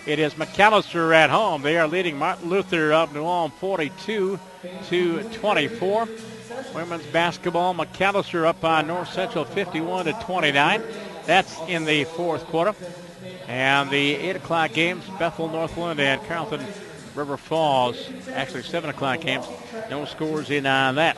it is McAllister at home. They are leading Martin Luther of New Ulm 42-24. Women's basketball, McAllister up on North Central 51-29. That's in the 4th quarter. And the 8 o'clock games, Bethel, Northland, and Carlton River Falls. Actually, 7 o'clock games. No scores in on that.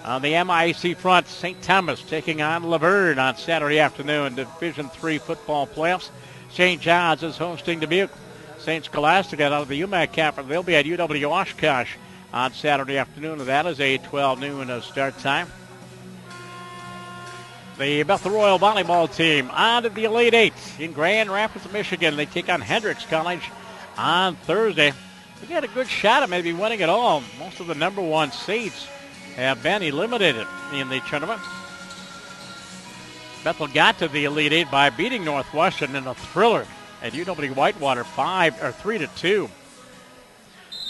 On the MIAC front, St. Thomas taking on Laverne on Saturday afternoon. Division III football playoffs. St. John's is hosting Dubuque. St. Scholastica out of the UMAC conference. They'll be at UW Oshkosh on Saturday afternoon, and that is a 12 noon start time. The Bethel Royal volleyball team on to the Elite Eight in Grand Rapids, Michigan. They take on Hendricks College on Thursday. They got a good shot at maybe winning it all. Most of the number 1 seeds have been eliminated in the tournament. Bethel got to the Elite Eight by beating Northwestern in a thriller at UW Whitewater 3-2.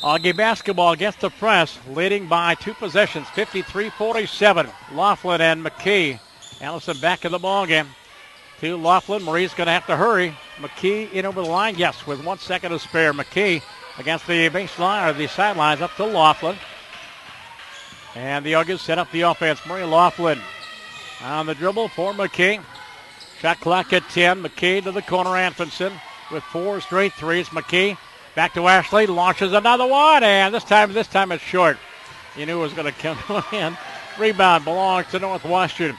Augie basketball against the press, leading by 2 possessions, 53-47. Laughlin and McKee. Allison back in the ballgame. To Laughlin. Marie's going to have to hurry. McKee in over the line, yes, with 1 second to spare. McKee against the baseline or the sidelines up to Laughlin. And the Augies set up the offense. Marie Laughlin on the dribble for McKee. Shot clock at 10. McKee to the corner. Anfinson with 4 straight threes. McKee back to Ashley. Launches another one. And this time it's short. You knew it was going to come in. Rebound belongs to Northwestern.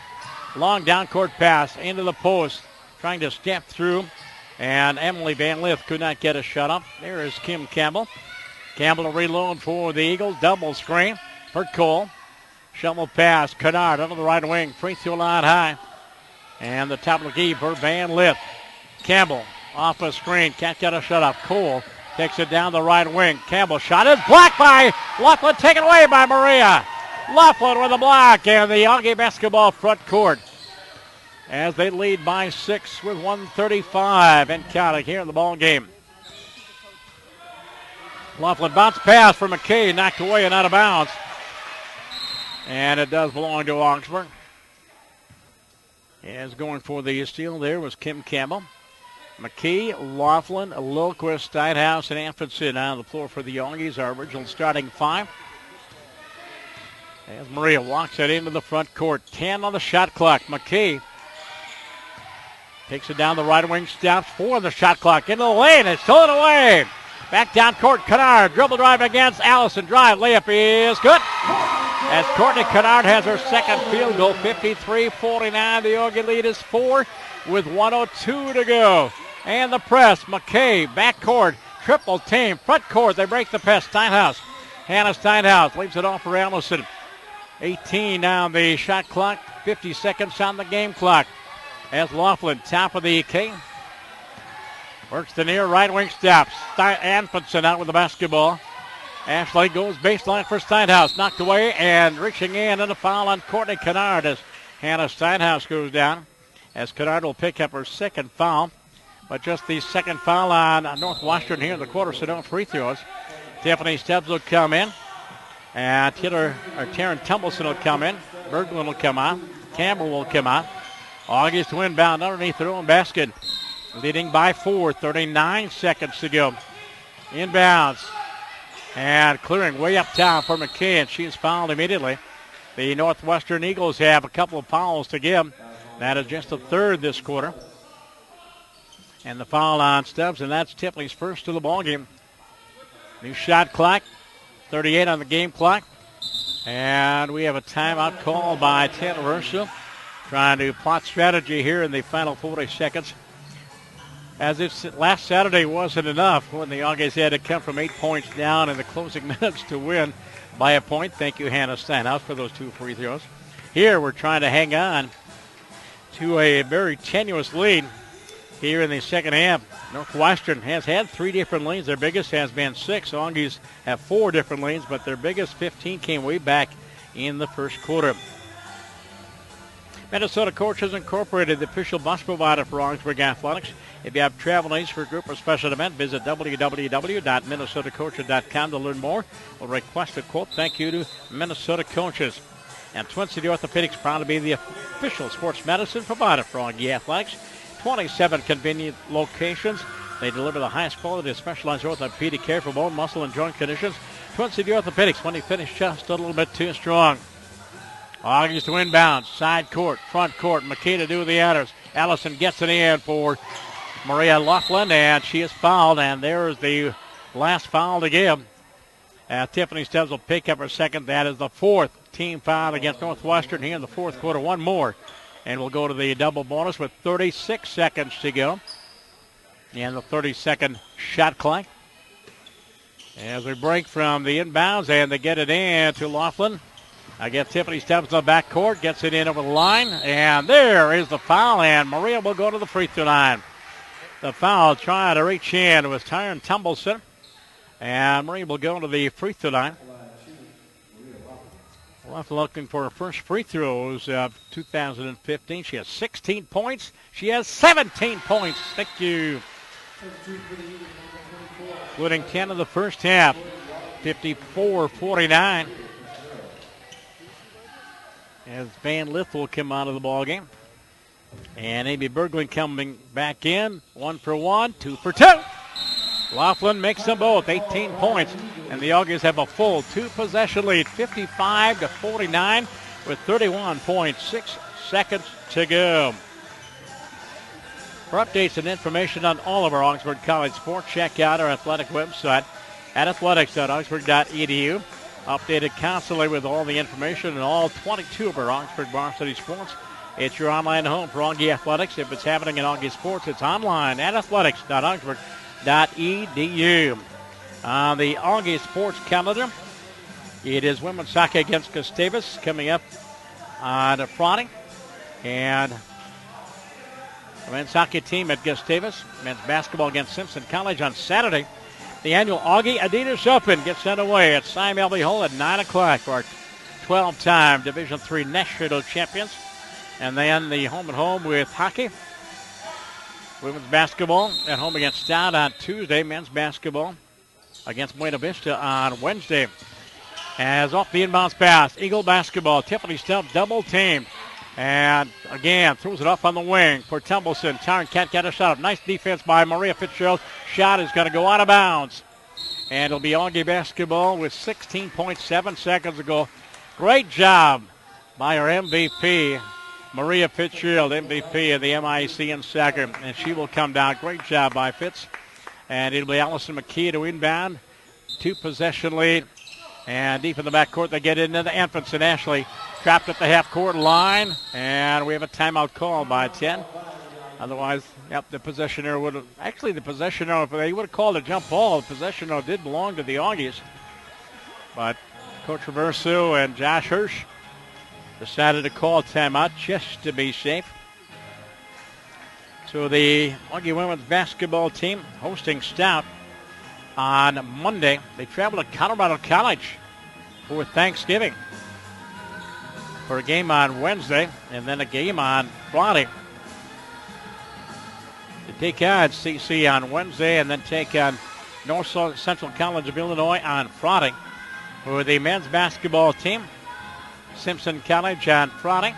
Long down court pass into the post. Trying to step through. And Emily Van Lith could not get a shot up. There is Kim Campbell. Campbell to reload for the Eagles. Double screen for Cole. Shovel pass. Kennard under the right wing. Free throw line high. And the top of the key for Van Lith. Campbell off a screen. Can't get a shot off. Cole takes it down the right wing. Campbell shot is blocked by Laughlin. Taken away by Maria. Laughlin with a block. And the Augie basketball front court as they lead by 6 with 1:35 and counting here in the ball game. Laughlin bounce pass for McKay, knocked away and out of bounds. And it does belong to Augsburg. As going for the steal there was Kim Campbell. McKee, Laughlin, Lilquist, Steinhaus, and Amundsen on the floor for the Augies, our original starting 5. As Maria walks it into the front court. 10 on the shot clock. McKee takes it down the right wing, stops 4 on the shot clock. Into the lane, it's stolen away. Back down court, Kennard, dribble drive against Allison. Drive, layup is good. As Courtney Kennard has her second field goal, 53-49. The Augie lead is 4 with 1:02 to go. And the press, McKay, back court, triple team, front court. They break the press, Steinhaus. Hannah Steinhaus leaves it off for Allison. 18 now on the shot clock, 50 seconds on the game clock. As Laughlin, top of the key. Works the near right wing steps. Amundsen out with the basketball. Ashley goes baseline for Steinhaus. Knocked away and reaching in and a foul on Courtney Kennard as Hannah Steinhaus goes down. As Kennard will pick up her second foul. But just the second foul on Northwestern here in the quarter, so no free throws. Tiffany Stubbs will come in. And Taryn Tumbleson will come in. Berglund will come out. Campbell will come out. August to inbound underneath their own basket. Leading by 4, 39 seconds to go. Inbounds. And clearing way up top for McKay, and she is fouled immediately. The Northwestern Eagles have a couple of fouls to give. That is just the third this quarter. And the foul on Stubbs, and that's Tiffany's first of the ballgame. New shot clock, 38 on the game clock. And we have a timeout called by Tanner Ursa, trying to plot strategy here in the final 40 seconds. As if last Saturday wasn't enough when the Auggies had to come from 8 points down in the closing minutes to win by a point. Thank you, Hannah Steinhaus, for those 2 free throws. Here we're trying to hang on to a very tenuous lead here in the second half. Northwestern has had 3 different leads. Their biggest has been 6. Auggies have 4 different leads, but their biggest 15 came way back in the first quarter. Minnesota Coaches Incorporated, the official bus provider for Augsburg Athletics. If you have travel needs for a group or special event, visit www.minnesotacoaches.com to learn more or request a quote. Thank you to Minnesota Coaches. And Twin City Orthopedics, proud to be the official sports medicine provider for Augie Athletics. 27 convenient locations. They deliver the highest quality of specialized orthopedic care for bone, muscle, and joint conditions. Twin City Orthopedics, when they finish just a little bit too strong. Augies to inbound, side court, front court. McKay to do the honors. Allison gets it in for Maria Laughlin, and she is fouled, and there's the last foul to give. Tiffany Stubbs will pick up her second. That is the 4th team foul against Northwestern here in the fourth quarter. One more, and we'll go to the double bonus with 36 seconds to go. And the 30-second shot clock. As we break from the inbounds, and they get it in to Laughlin. Again, Tiffany Stubbs in the backcourt, gets it in over the line, and there is the foul, and Maria will go to the free throw line. The foul trying to reach in was Tyron Tumbleson, and Maria will go to the free throw line. Laughlin looking for her first free throws of 2015. She has 16 points. She has 17 points. Thank you. Including 10 in the first half. 54-49. As Van Lith will come out of the ball game. And Amy Berglund coming back in. 1 for 1, 2 for 2. Laughlin makes them both, 18 points. And the Augies have a full 2-possession lead, 55-49 with 31.6 seconds to go. For updates and information on all of our Augsburg College sports, check out our athletic website at athletics.augsburg.edu. Updated constantly with all the information and all 22 of our Augsburg varsity sports. It's your online home for Augie Athletics. If it's happening in Augie Sports, it's online at athletics.augsburg.edu. On the Auggie Sports calendar, it is women's hockey against Gustavus coming up on Friday. And the men's hockey team at Gustavus, men's basketball against Simpson College on Saturday. The annual Augie Adidas Open gets underway at Cy Melby Hall at 9 o'clock for our 12-time Division III national champions. And then the home and home with hockey. Women's basketball at home against Stout on Tuesday. Men's basketball against Buena Vista on Wednesday. As off the inbounds pass, Eagle basketball. Tiffany Stubb double teamed. And again, throws it off on the wing for Tumbleson. Tarn can't get a shot up. Nice defense by Maria Fitzgerald. Shot is going to go out of bounds. And it'll be Augie basketball with 16.7 seconds to go. Great job by our MVP, Maria Fitzgerald, MVP of the MIC in soccer. And she will come down. Great job by Fitz. And it'll be Allison McKee to inbound. 2-possession lead. And deep in the backcourt, they get into the entrance. And Ashley trapped at the half-court line. And we have a timeout call by 10. Otherwise, yep, the possessioner would have, actually the possessioner, if they would have called a jump ball, the possessioner did belong to the Auggies. But Coach Reverso and Josh Hirsch decided to call a timeout just to be safe. So the Augie women's basketball team hosting Stout on Monday. They travel to Colorado College for Thanksgiving for a game on Wednesday and then a game on Friday. They take on CC on Wednesday and then take on North Central College of Illinois on Friday. For the men's basketball team, Simpson College on Friday.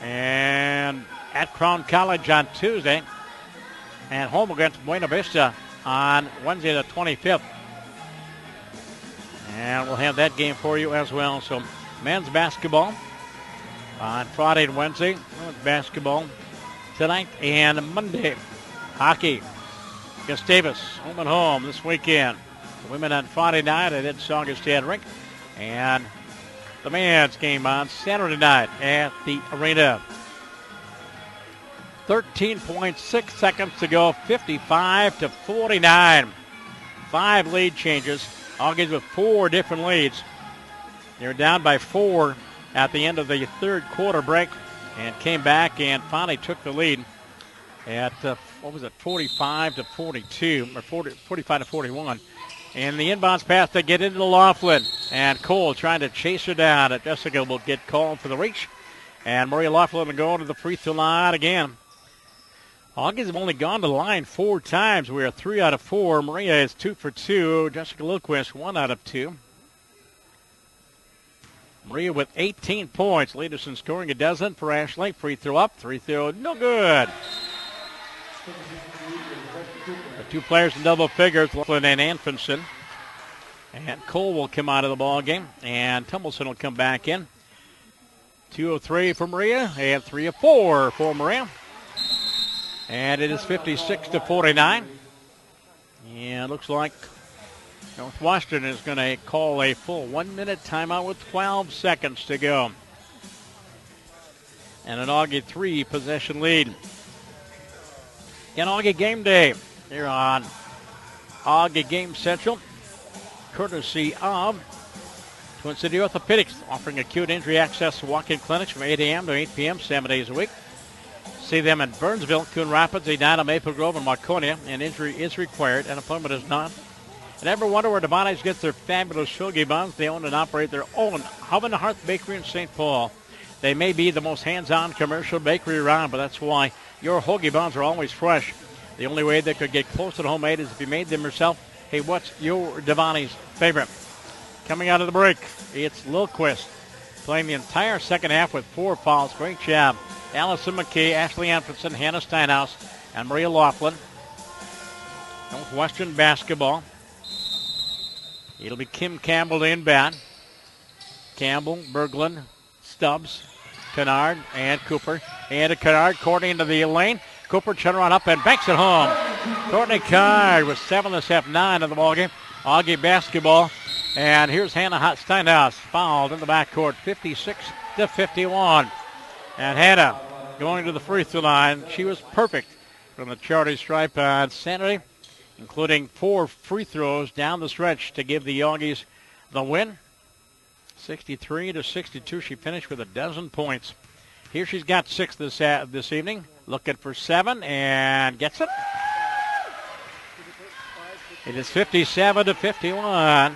And at Crown College on Tuesday. And home against Buena Vista on Wednesday the 25th. And we'll have that game for you as well. So men's basketball on Friday and Wednesday. Women's basketball tonight and Monday. Hockey. Gustavus, home and home this weekend. The women on Friday night at Ed Saugestad Rink. And the men's game on Saturday night at the arena. 13.6 seconds to go, 55-49. 5 lead changes. Auggies with 4 different leads. They were down by 4 at the end of the third quarter break and came back and finally took the lead at, 45-42, or 45-41. And the inbounds pass to get into Laughlin. And Cole trying to chase her down. And Jessica will get called for the reach. And Maria Laughlin will go to the free throw line again. Auggies have only gone to the line 4 times. We are 3 out of 4. Maria is 2 for 2. Jessica Lilquist 1 out of 2. Maria with 18 points. Leaders in scoring a dozen for Ashley. Free throw up. Free throw no good. The 2 players in double figures, Laughlin and Anfinson. And Cole will come out of the ball game. And Tumbleson will come back in. 2 of 3 for Maria and 3 of 4 for Maria. And it is 56-49. And it looks like Northwestern is going to call a full 1-minute timeout with 12 seconds to go. And an Augie 3-possession lead. In Augie Game Day here on Augie Game Central, courtesy of Twin City Orthopedics, offering acute injury access walk-in clinics from 8 a.m. to 8 p.m. 7 days a week. See them in Burnsville, Coon Rapids, Edina, Maple Grove, and Marconia. An injury is required, and appointment is not. And ever wonder where Devoni's gets their fabulous shogi buns? They own and operate their own Oven and Hearth Bakery in St. Paul. They may be the most hands-on commercial bakery around, but that's why your hoagie buns are always fresh. The only way they could get close to homemade is if you made them yourself. Hey, what's your Devoni's favorite? Coming out of the break, it's Lilquist playing the entire second half with 4 fouls. Great job. Allison McKee, Ashley Anfinson, Hannah Steinhaus, and Maria Laughlin. Northwestern basketball. It'll be Kim Campbell to inbound. Campbell, Berglund, Stubbs, Kennard, and Cooper. And to Kennard, Courtney into the lane. Cooper turn around up and banks it home. Courtney Kennard with 7 this half, 9 of the ballgame. Augie basketball. And here's Hannah Steinhaus fouled in the backcourt, 56-51. And Hannah going to the free throw line. She was perfect from the charity stripe on Saturday. including 4 free throws down the stretch to give the Auggies the win. 63-62. She finished with a dozen points. Here she's got 6 this evening. Looking for 7 and gets it. It is 57-51.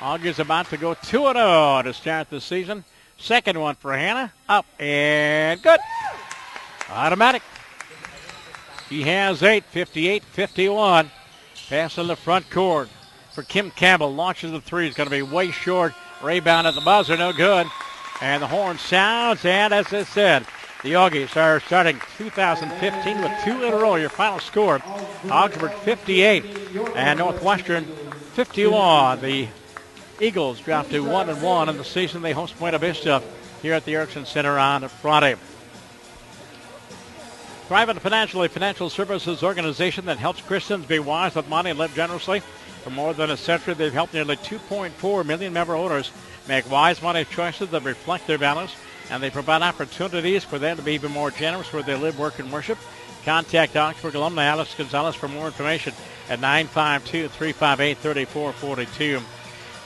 Augies about to go 2-0 to start the season. Second one for Hannah. Up and good. Automatic. She has 8, 58-51. Pass in the front court for Kim Campbell. Launches the three. It's going to be way short. Rebound at the buzzer. No good. And the horn sounds. And as I said, the Augies are starting 2015 with 2 in a row. Your final score, Augsburg 58 and Northwestern 51. The Eagles dropped to 1-1 in the season. They host Buena Vista here at the Erickson Center on Friday. Private financial services organization that helps Christians be wise with money and live generously. For more than a century, they've helped nearly 2.4 million member owners make wise money choices that reflect their values, and they provide opportunities for them to be even more generous where they live, work, and worship. Contact Augsburg alumni Alex Gonzalez for more information at 952-358-3442.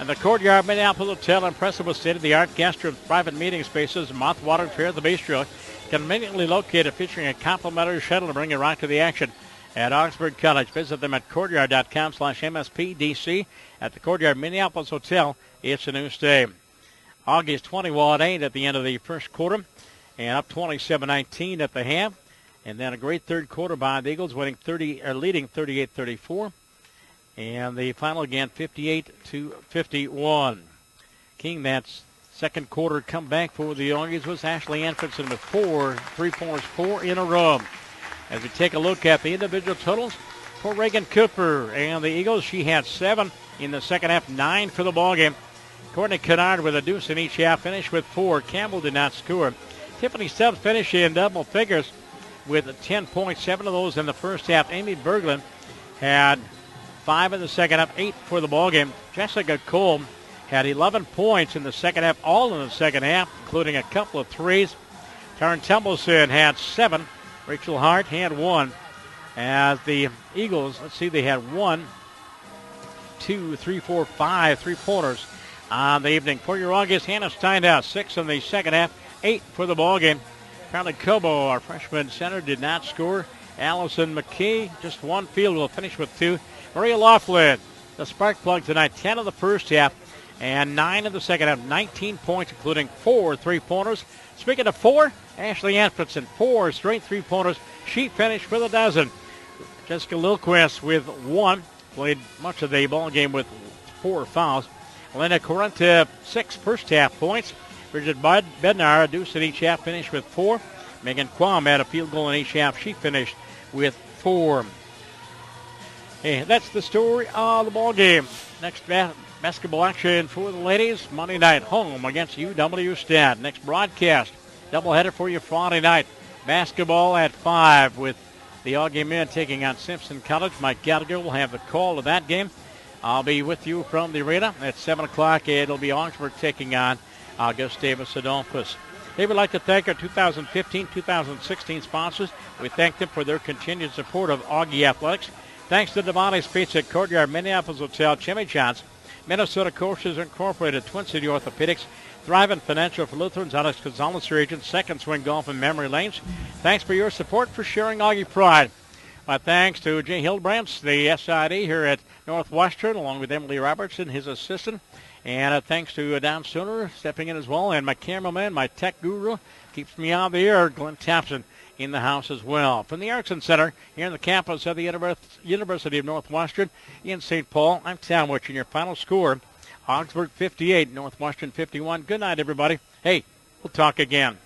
And the Courtyard Minneapolis Hotel, impressive with state-of-the-art guest rooms, private meeting spaces, mouth-watering fare at the bistro, conveniently located, featuring a complimentary shuttle to bring you right to the action at Augsburg College. Visit them at courtyard.com/MSPDC. At the Courtyard Minneapolis Hotel, it's a new stay. August 21-8 at the end of the first quarter, and up 27-19 at the half. And then a great third quarter by the Eagles, leading 38-34. And the final again, 58-51. King, that's second quarter comeback for the Auggies was Ashley Anfinson with 4 3-pointers, 4 in a row. As we take a look at the individual totals for Reagan Cooper and the Eagles, she had 7 in the second half, 9 for the ballgame. Courtney Kennard with a deuce in each half, finished with 4. Campbell did not score. Tiffany Stubbs finished in double figures with 10 points, 7 of those in the first half. Amy Berglund had 5 in the second half, 8 for the ballgame. Jessica Cole had 11 points in the second half, all in the second half, including a couple of threes. Taryn Tumbleson had 7. Rachel Hart had 1. As the Eagles, let's see, they had 1, 2, 3, 4, 5 3-pointers on the evening. For your August, Hannah Steinhaus, 6 in the second half, 8 for the ballgame. Carly Cobo, our freshman center, did not score. Allison McKee, just 1 field goal, finished with 2. Maria Laughlin, the spark plug tonight, 10 in the first half and 9 in the second half, 19 points, including 4 3-pointers. Speaking of 4, Ashley Anfinson, 4 straight 3-pointers. She finished with a dozen. Jessica Lilquist with 1, played much of the ball game with 4 fouls. Elena Correnta, 6 first half points. Bridget Bednar, a deuce in each half, finished with 4. Megan Quam had a field goal in each half. She finished with 4. Hey, that's the story of the ball game. Next basketball action for the ladies, Monday night home against UW Stat. Next broadcast, doubleheader for you Friday night. Basketball at 5 with the Augie men taking on Simpson College. Mike Gallagher will have the call of that game. I'll be with you from the arena at 7 o'clock. It'll be Augsburg taking on Gustavus Adolphus. They would like to thank our 2015-2016 sponsors. We thank them for their continued support of Augie Athletics. Thanks to Devani's Pizza at Courtyard Minneapolis Hotel, Jimmy John's, Minnesota Coaches Incorporated, Twin City Orthopedics, Thrivent Financial for Lutherans, Alex Gonzalez, your agent, Second Swing Golf and Memory Lanes. Thanks for your support for sharing Augie Pride. My thanks to Jay Hildebrandt, the SID here at Northwestern, along with Emily Robertson, his assistant. And thanks to Don Stoner stepping in as well. And my cameraman, my tech guru, keeps me on the air, Glenn Thompson, in the house as well. From the Erickson Center, here in the campus of the University of Northwestern in St. Paul, I'm Tom Witch, and your final score, Augsburg 58, Northwestern 51. Good night, everybody. Hey, we'll talk again.